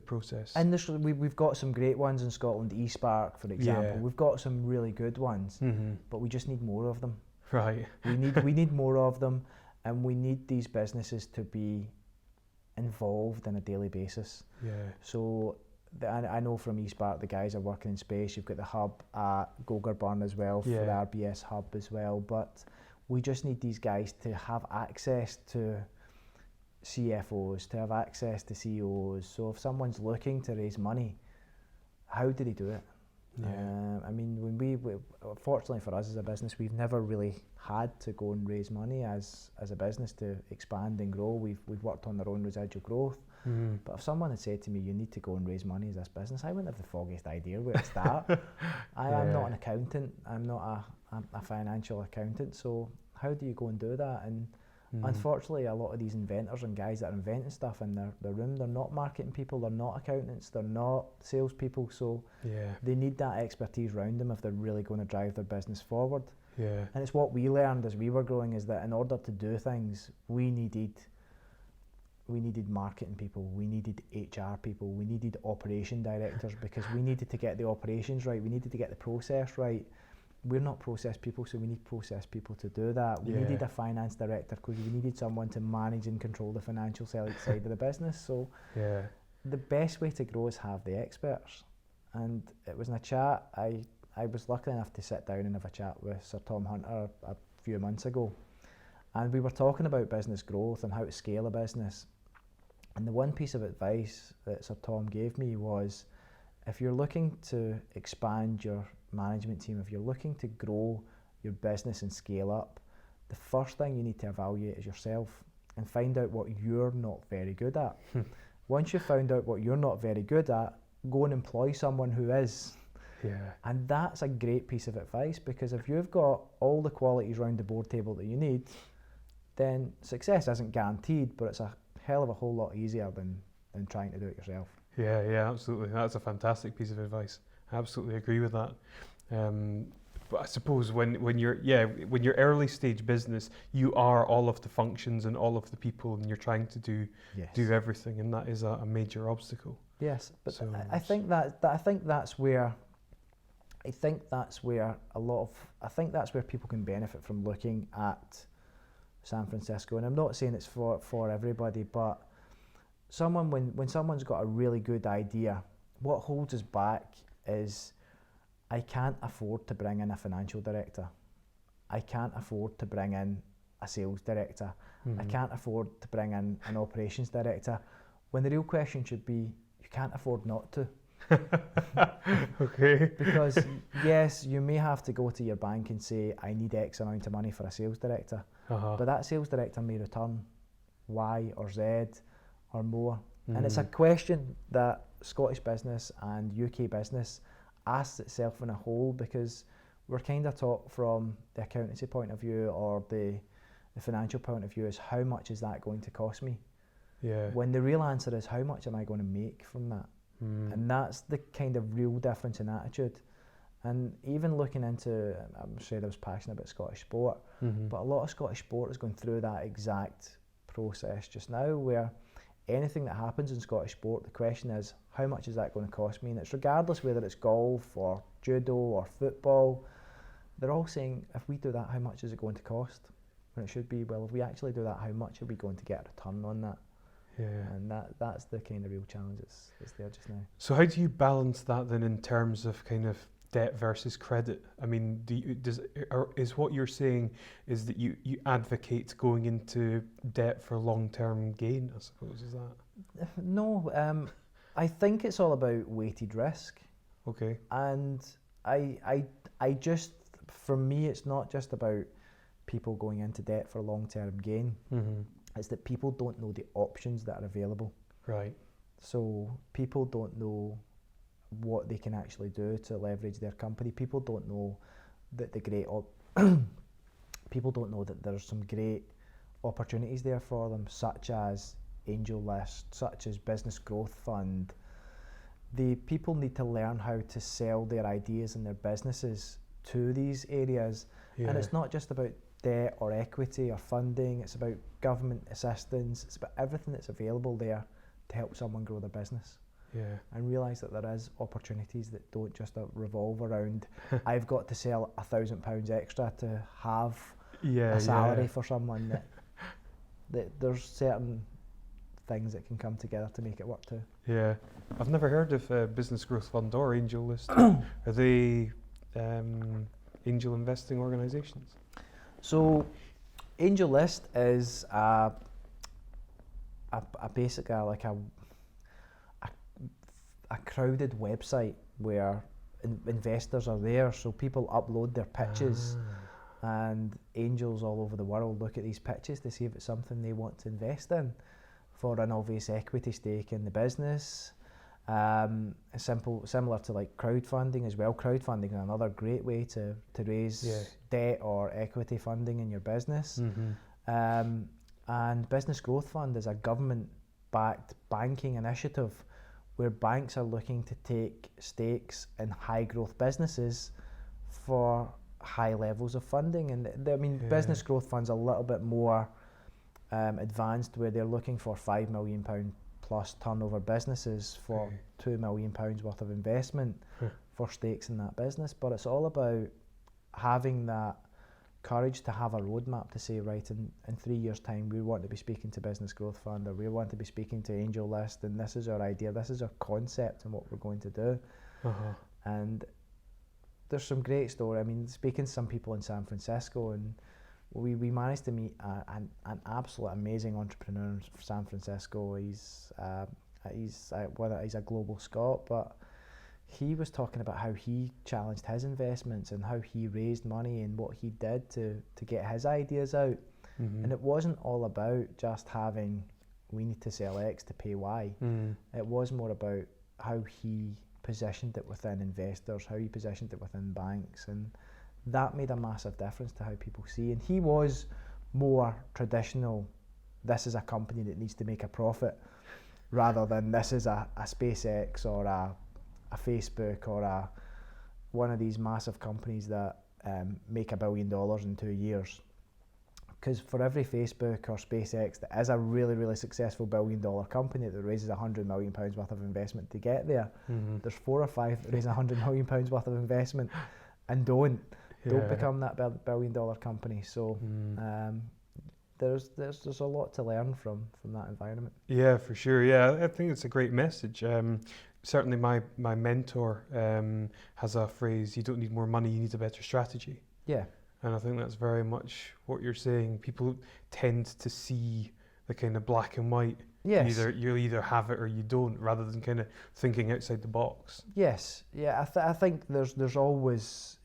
process. And we've got some great ones in Scotland, eSpark for example. Yeah. We've got some really good ones, but we just need more of them. Right. we need more of them, and we need these businesses to be involved on a daily basis. Yeah. So I know from eSpark the guys are working in space. You've got the hub at Gogarburn as well for the RBS hub as well, but we just need these guys to have access to CFOs, to have access to CEOs. So if someone's looking to raise money, how do they do it? Yeah. I mean, when we fortunately for us as a business, we've never really had to go and raise money as a business to expand and grow. We've worked on our own residual growth. But if someone had said to me, you need to go and raise money as this business, I wouldn't have the foggiest idea where to start. I am not an accountant. I'm not a financial accountant. So how do you go and do that? And unfortunately, a lot of these inventors and guys that are inventing stuff in their room, they're not marketing people, they're not accountants, they're not salespeople. So they need that expertise around them if they're really going to drive their business forward. Yeah. And it's what we learned as we were growing, is that in order to do things, we needed marketing people, we needed HR people, we needed operation directors, because we needed to get the operations right, we needed to get the process right. We're not process people, so we need process people to do that. We needed a finance director because we needed someone to manage and control the financial side of the business. So the best way to grow is have the experts. And it was in a chat, I was lucky enough to sit down and have a chat with Sir Tom Hunter a few months ago. And we were talking about business growth and how to scale a business. And the one piece of advice that Sir Tom gave me was, if you're looking to expand your management team, if you're looking to grow your business and scale up, the first thing you need to evaluate is yourself and find out what you're not very good at. Once you've found out what you're not very good at, go and employ someone who is. And that's a great piece of advice, because if you've got all the qualities around the board table that you need, then success isn't guaranteed, but it's a hell of a whole lot easier than trying to do it yourself. Yeah, absolutely. That's a fantastic piece of advice. I absolutely agree with that. But I suppose when you're early stage business, you are all of the functions and all of the people, and you're trying to do everything, and that is a major obstacle. Yes, but so I think that's where people can benefit from looking at San Francisco. And I'm not saying it's for everybody, but when someone's got a really good idea, what holds us back is, I can't afford to bring in a financial director. I can't afford to bring in a sales director. I can't afford to bring in an operations director. When the real question should be, you can't afford not to. Okay. Because yes, you may have to go to your bank and say, I need X amount of money for a sales director. But that sales director may return Y or Z or more. And it's a question that Scottish business and UK business asks itself in a whole, because we're kind of taught from the accountancy point of view or the financial point of view is, how much is that going to cost me? When the real answer is, how much am I going to make from that? And that's the kind of real difference in attitude. And even looking into, I'm sure I was passionate about Scottish sport, but a lot of Scottish sport is going through that exact process just now, where anything that happens in Scottish sport, the question is, how much is that going to cost me? And it's regardless whether it's golf or judo or football, they're all saying, if we do that, how much is it going to cost? When it should be, well, if we actually do that, how much are we going to get a return on that? And that's the kind of real challenge that's there just now. So how do you balance that then in terms of kind of debt versus credit? I mean, is what you're saying is that you advocate going into debt for long-term gain, I suppose, is that? No, I think it's all about weighted risk. Okay. And I just, for me, it's not just about people going into debt for long-term gain. Mm-hmm. It's that people don't know the options that are available. Right. So people don't know what they can actually do to leverage their company. People don't know that people don't know that there's some great opportunities there for them, such as Angel List, such as Business Growth Fund. The people need to learn how to sell their ideas and their businesses to these areas. Yeah. And it's not just about debt or equity or funding, it's about government assistance, it's about everything that's available there to help someone grow their business. Yeah. And realise that there is opportunities that don't just revolve around I've got to sell £1,000 extra to have a salary for someone. That there's certain things that can come together to make it work too. Yeah, I've never heard of Business Growth Fund or Angel List. Are they angel investing organisations? So, Angel List is basically like a crowded website where investors are there, so people upload their pitches, and angels all over the world look at these pitches to see if it's something they want to invest in for an obvious equity stake in the business. Similar to like crowdfunding as well. Crowdfunding is another great way to raise debt or equity funding in your business. Mm-hmm. And Business Growth Fund is a government-backed banking initiative where banks are looking to take stakes in high-growth businesses for high levels of funding. And Business Growth Fund's a little bit more advanced, where they're looking for £5 million plus turnover businesses for £2 million worth of investment for stakes in that business. But it's all about having that courage to have a roadmap to say, right, in 3 years' time we want to be speaking to Business Growth Fund, or we want to be speaking to Angel List, and this is our idea, this is our concept and what we're going to do. And there's some great story. I mean, speaking to some people in San Francisco, and we managed to meet an absolute amazing entrepreneur in San Francisco. He's a global Scot, but he was talking about how he challenged his investments and how he raised money and what he did to get his ideas out. Mm-hmm. And it wasn't all about just having, we need to sell X to pay Y. Mm. It was more about how he positioned it within investors, how he positioned it within banks, and that made a massive difference to how people see. And he was more traditional, this is a company that needs to make a profit, rather than this is a SpaceX or a Facebook or one of these massive companies that make $1 billion in 2 years. Because for every Facebook or SpaceX that is a really, really successful $1 billion company that raises £100 million worth of investment to get there, there's 4 or 5 that raise £100 million worth of investment and don't become that $1 billion company. So there's a lot to learn from that environment. Yeah, for sure. Yeah, I think it's a great message. Certainly my mentor has a phrase, you don't need more money, you need a better strategy. Yeah. And I think that's very much what you're saying. People tend to see the kind of black and white. Yes. You either have it or you don't, rather than kind of thinking outside the box. Yes. Yeah, I think there's always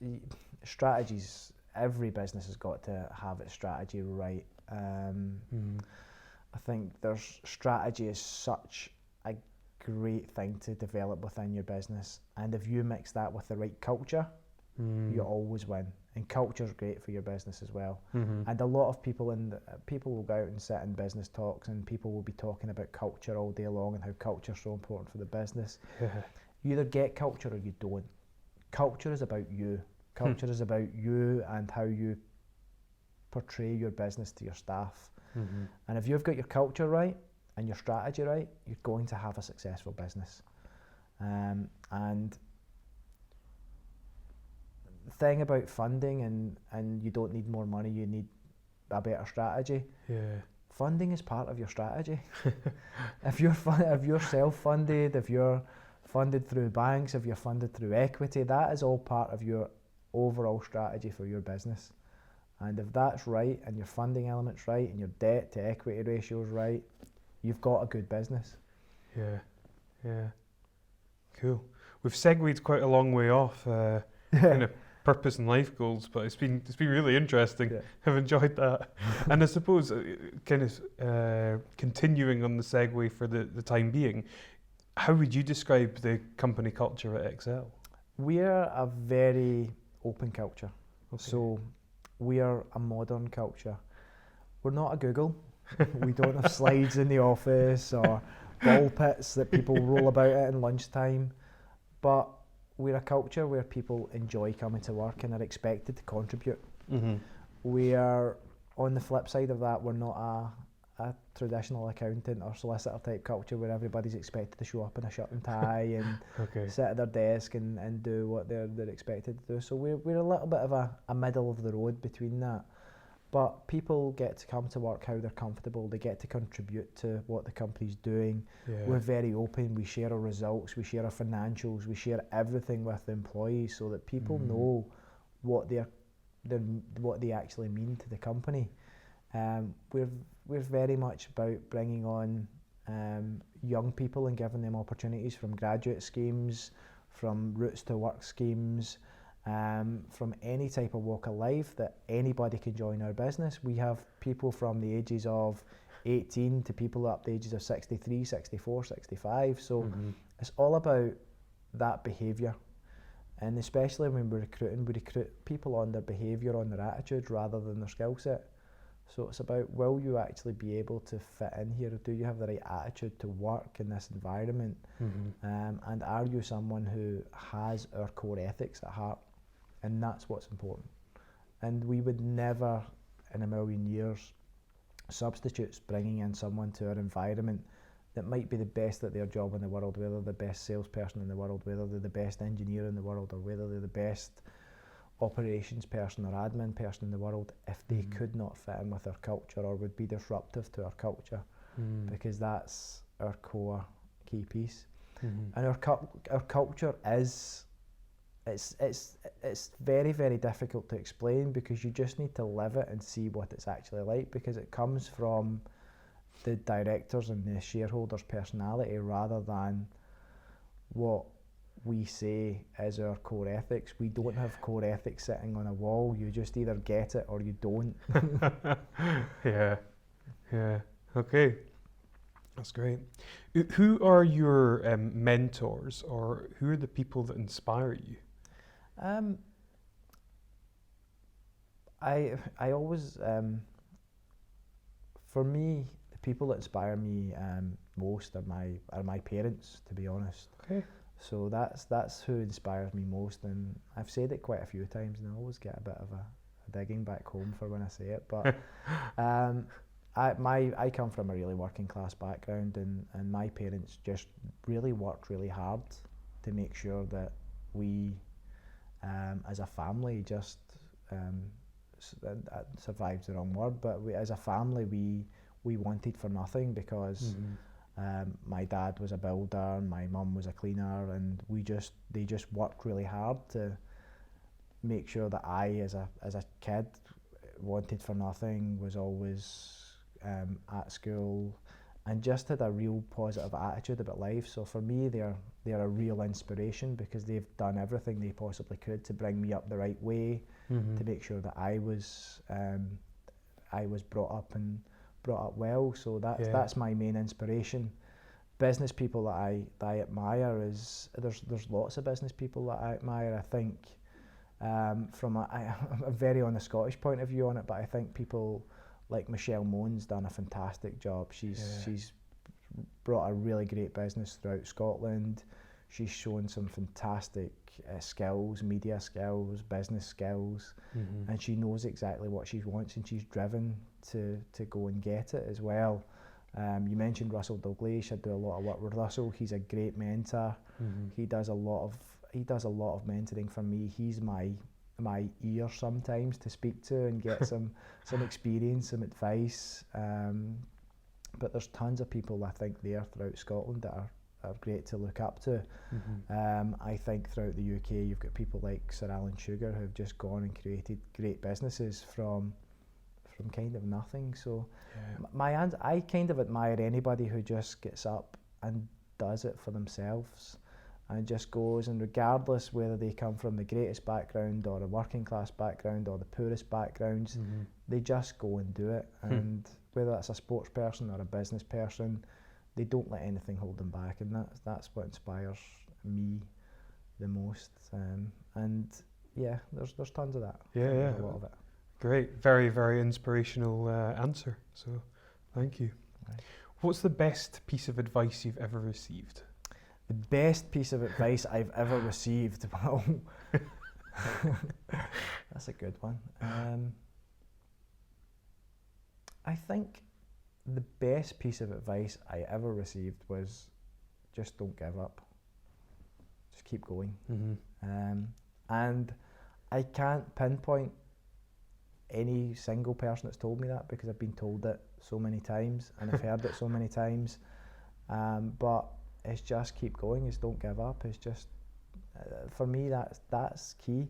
strategies. Every business has got to have its strategy right. I think there's strategy is such a great thing to develop within your business, and if you mix that with the right culture, you always win. And culture is great for your business as well. And a lot of people will go out and sit in business talks, and people will be talking about culture all day long and how culture is so important for the business. You either get culture or you don't. Culture is about you. Culture is about you and how you portray your business to your staff. And if you've got your culture right and your strategy right, you're going to have a successful business. And the thing about funding and you don't need more money, you need a better strategy. Funding is part of your strategy. If you're self-funded, if you're funded through banks, if you're funded through equity, that is all part of your overall strategy for your business. And if that's right, and your funding element's right, and your debt to equity ratio's right, you've got a good business. Yeah, yeah, cool. We've segued quite a long way off kind of purpose and life goals, but it's been really interesting. Yeah. I've enjoyed that. And I suppose kind of continuing on the segue for the time being, how would you describe the company culture at Exsel? We're a very open culture. Okay. So we are a modern culture. We're not a Google. We don't have slides in the office or ball pits that people roll about at in lunchtime. But we're a culture where people enjoy coming to work and are expected to contribute. Mm-hmm. We are, on the flip side of that, we're not a traditional accountant or solicitor type culture where everybody's expected to show up in a shirt and tie and sit at their desk and do what they're expected to do. So we're a little bit of a middle of the road between that. But people get to come to work how they're comfortable. They get to contribute to what the company's doing. Yeah. We're very open. We share our results. We share our financials. We share everything with the employees so that people know what what they actually mean to the company. We're very much about bringing on young people and giving them opportunities from graduate schemes, from routes to work schemes, from any type of walk of life that anybody can join our business. We have people from the ages of 18 to people up the ages of 63, 64, 65. So it's all about that behaviour. And especially when we're recruiting, we recruit people on their behaviour, on their attitude rather than their skill set. So it's about, will you actually be able to fit in here? Do you have the right attitude to work in this environment? And are you someone who has our core ethics at heart? And that's what's important. And we would never in a million years substitute bringing in someone to our environment that might be the best at their job in the world, whether they're the best salesperson in the world, whether they're the best engineer in the world, or whether they're the best operations person or admin person in the world, if they could not fit in with our culture or would be disruptive to our culture, because that's our core key piece. And our culture is, it's very, very difficult to explain, because you just need to live it and see what it's actually like, because it comes from the directors and the shareholders' personality rather than what we say is our core ethics. We don't have core ethics sitting on a wall. You just either get it or you don't. Yeah, okay, that's great. Who are your mentors, or who are the people that inspire you? I always, for me, the people that inspire me most are my parents, to be honest. Okay. So that's who inspires me most, and I've said it quite a few times, and I always get a bit of a digging back home for when I say it. But I come from a really working class background, and my parents just really worked really hard to make sure that we, as a family, just survive's the wrong word, but as a family we wanted for nothing, because my dad was a builder, my mum was a cleaner, and they just worked really hard to make sure that I, as a kid, wanted for nothing, was always at school, and just had a real positive attitude about life. So for me, they're a real inspiration, because they've done everything they possibly could to bring me up the right way, to make sure that I was brought up well. So that's my main inspiration. Business people that I admire is, there's lots of business people that I admire. I think from a very on the Scottish point of view on it, but I think people like Michelle Moan's done a fantastic job. She's brought a really great business throughout Scotland. She's shown some fantastic skills, media skills, business skills, and she knows exactly what she wants, and she's driven to go and get it as well. You mentioned Russell Dalgleish. I do a lot of work with Russell. He's a great mentor. He does a lot of mentoring for me. He's my ear sometimes to speak to and get some experience, some advice. But there's tons of people I think there throughout Scotland that are great to look up to. I think throughout the UK you've got people like Sir Alan Sugar who've just gone and created great businesses from kind of nothing. So I kind of admire anybody who just gets up and does it for themselves and just goes, and regardless whether they come from the greatest background or a working class background or the poorest backgrounds, they just go and do it. And whether that's a sports person or a business person, they don't let anything hold them back, and that's what inspires me the most. And yeah, there's tons of that. Yeah, a lot of it. Great, very, very inspirational answer. So, thank you. Right. What's the best piece of advice you've ever received? The best piece of advice I've ever received. Well, that's a good one. I think the best piece of advice I ever received was just don't give up. Just keep going. And I can't pinpoint any single person that's told me that, because I've been told it so many times and I've heard it so many times. But it's just keep going. It's don't give up. It's just for me that's key.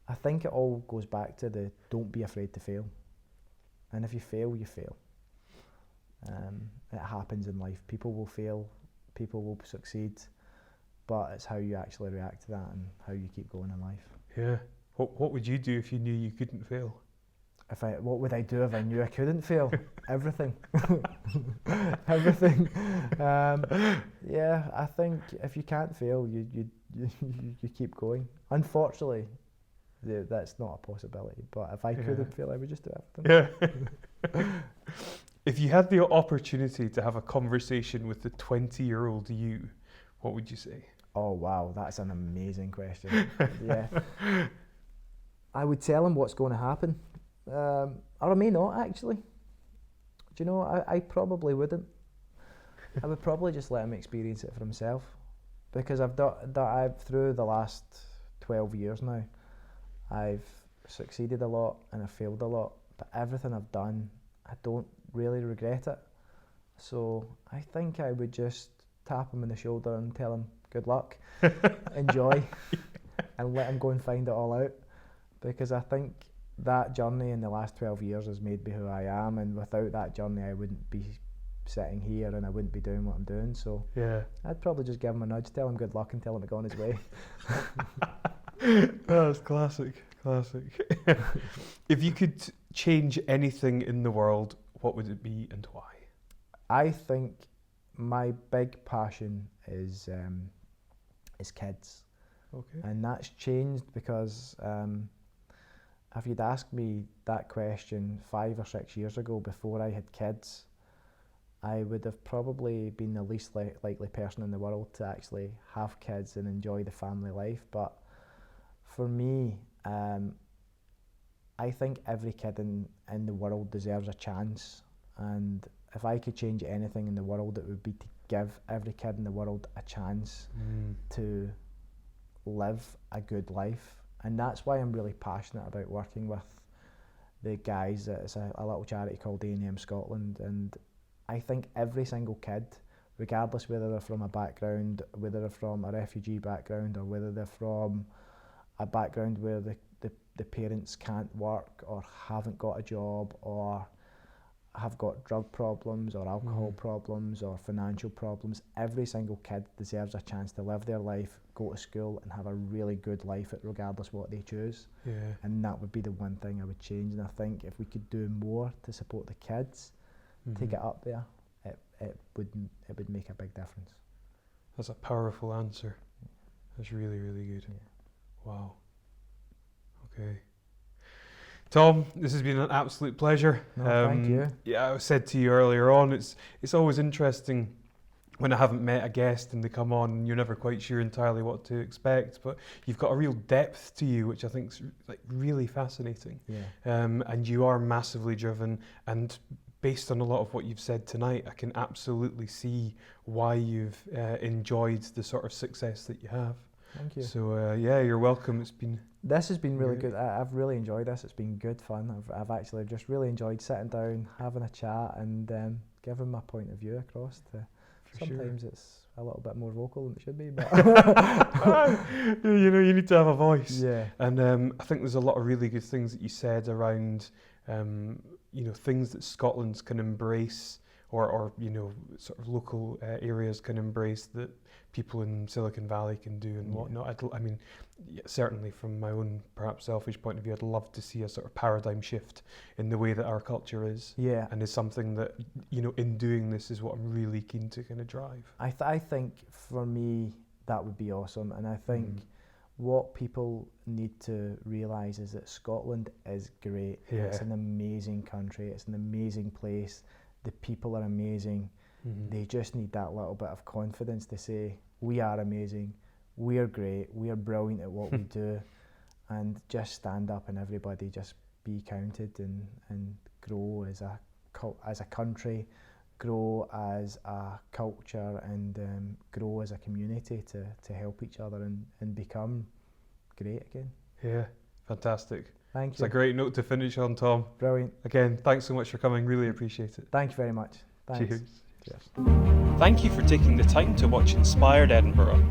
I think it all goes back to the don't be afraid to fail. And if you fail, you fail. It happens in life. People will fail, people will succeed, but it's how you actually react to that and how you keep going in life. Yeah. What would you do if you knew you couldn't fail? What would I do if I knew I couldn't fail? Everything. Everything. Yeah, I think if you can't fail, you keep going. Unfortunately, that's not a possibility. But if I couldn't fail, I would just do everything. Yeah. If you had the opportunity to have a conversation with the 20-year-old you, what would you say? Oh wow, that's an amazing question. Yeah. I would tell him what's going to happen. Or I may not actually. Do you know, I probably wouldn't. I would probably just let him experience it for himself, because I've through the last 12 years now, I've succeeded a lot and I've failed a lot, but everything I've done, I don't really regret it. So I think I would just tap him on the shoulder and tell him good luck, enjoy, and let him go and find it all out, because I think that journey in the last 12 years has made me who I am, and without that journey I wouldn't be sitting here and I wouldn't be doing what I'm doing. So yeah, I'd probably just give him a nudge, tell him good luck and tell him to go on his way. That's classic. If you could change anything in the world, what would it be and why? I think my big passion is kids. Okay. And that's changed because if you'd asked me that question 5 or 6 years ago, before I had kids, I would have probably been the least likely person in the world to actually have kids and enjoy the family life. But for me, I think every kid in the world deserves a chance, and if I could change anything in the world, it would be to give every kid in the world a chance to live a good life. And that's why I'm really passionate about working with the guys. It's a little charity called A&M Scotland, and I think every single kid, regardless whether they're from a background, whether they're from a refugee background, or whether they're from a background where the parents can't work or haven't got a job or have got drug problems or alcohol problems or financial problems, every single kid deserves a chance to live their life, go to school and have a really good life regardless what they choose. Yeah. And that would be the one thing I would change. And I think if we could do more to support the kids to get up there, it would make a big difference. That's a powerful answer. That's really, really good. Yeah. Wow. Okay. Tom, this has been an absolute pleasure. No, thank you. Yeah, I said to you earlier on, it's always interesting when I haven't met a guest and they come on and you're never quite sure entirely what to expect, but you've got a real depth to you, which I think is like really fascinating. Yeah. And you are massively driven, and based on a lot of what you've said tonight, I can absolutely see why you've enjoyed the sort of success that you have. Thank you. So yeah, you're welcome. This has been really good. I've really enjoyed this. It's been good fun. I've actually just really enjoyed sitting down, having a chat, and giving my point of view across. Sometimes a little bit more vocal than it should be. But you know, you need to have a voice. yeah, And I think there's a lot of really good things that you said around, you know, things that Scotland can embrace, or you know, sort of local areas can embrace that people in Silicon Valley can do and whatnot. I mean, certainly from my own perhaps selfish point of view, I'd love to see a sort of paradigm shift in the way that our culture is. yeah. And is something that, you know, in doing this is what I'm really keen to kind of drive. I think for me that would be awesome, and I think what people need to realise is that Scotland is great. Yeah. It's an amazing country. It's an amazing place. The people are amazing. They just need that little bit of confidence to say, we are amazing, we are great, we are brilliant at what we do, and just stand up and everybody just be counted and grow as a country, grow as a culture, and grow as a community to help each other and become great again. Yeah, fantastic. Thank It's you. a great note to finish on, Tom. Brilliant. Again, thanks so much for coming, really appreciate it. Thank you very much. Thanks. Cheers. Cheers. Thank you for taking the time to watch Inspired Edinburgh.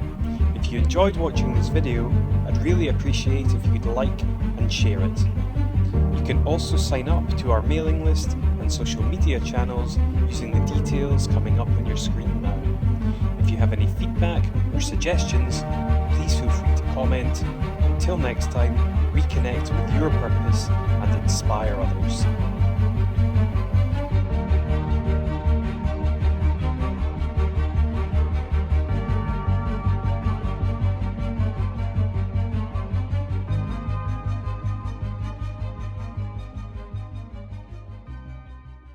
If you enjoyed watching this video, I'd really appreciate if you could like and share it. You can also sign up to our mailing list and social media channels using the details coming up on your screen now. If you have any feedback or suggestions, please feel free to comment. Until next time, reconnect with your purpose and inspire others.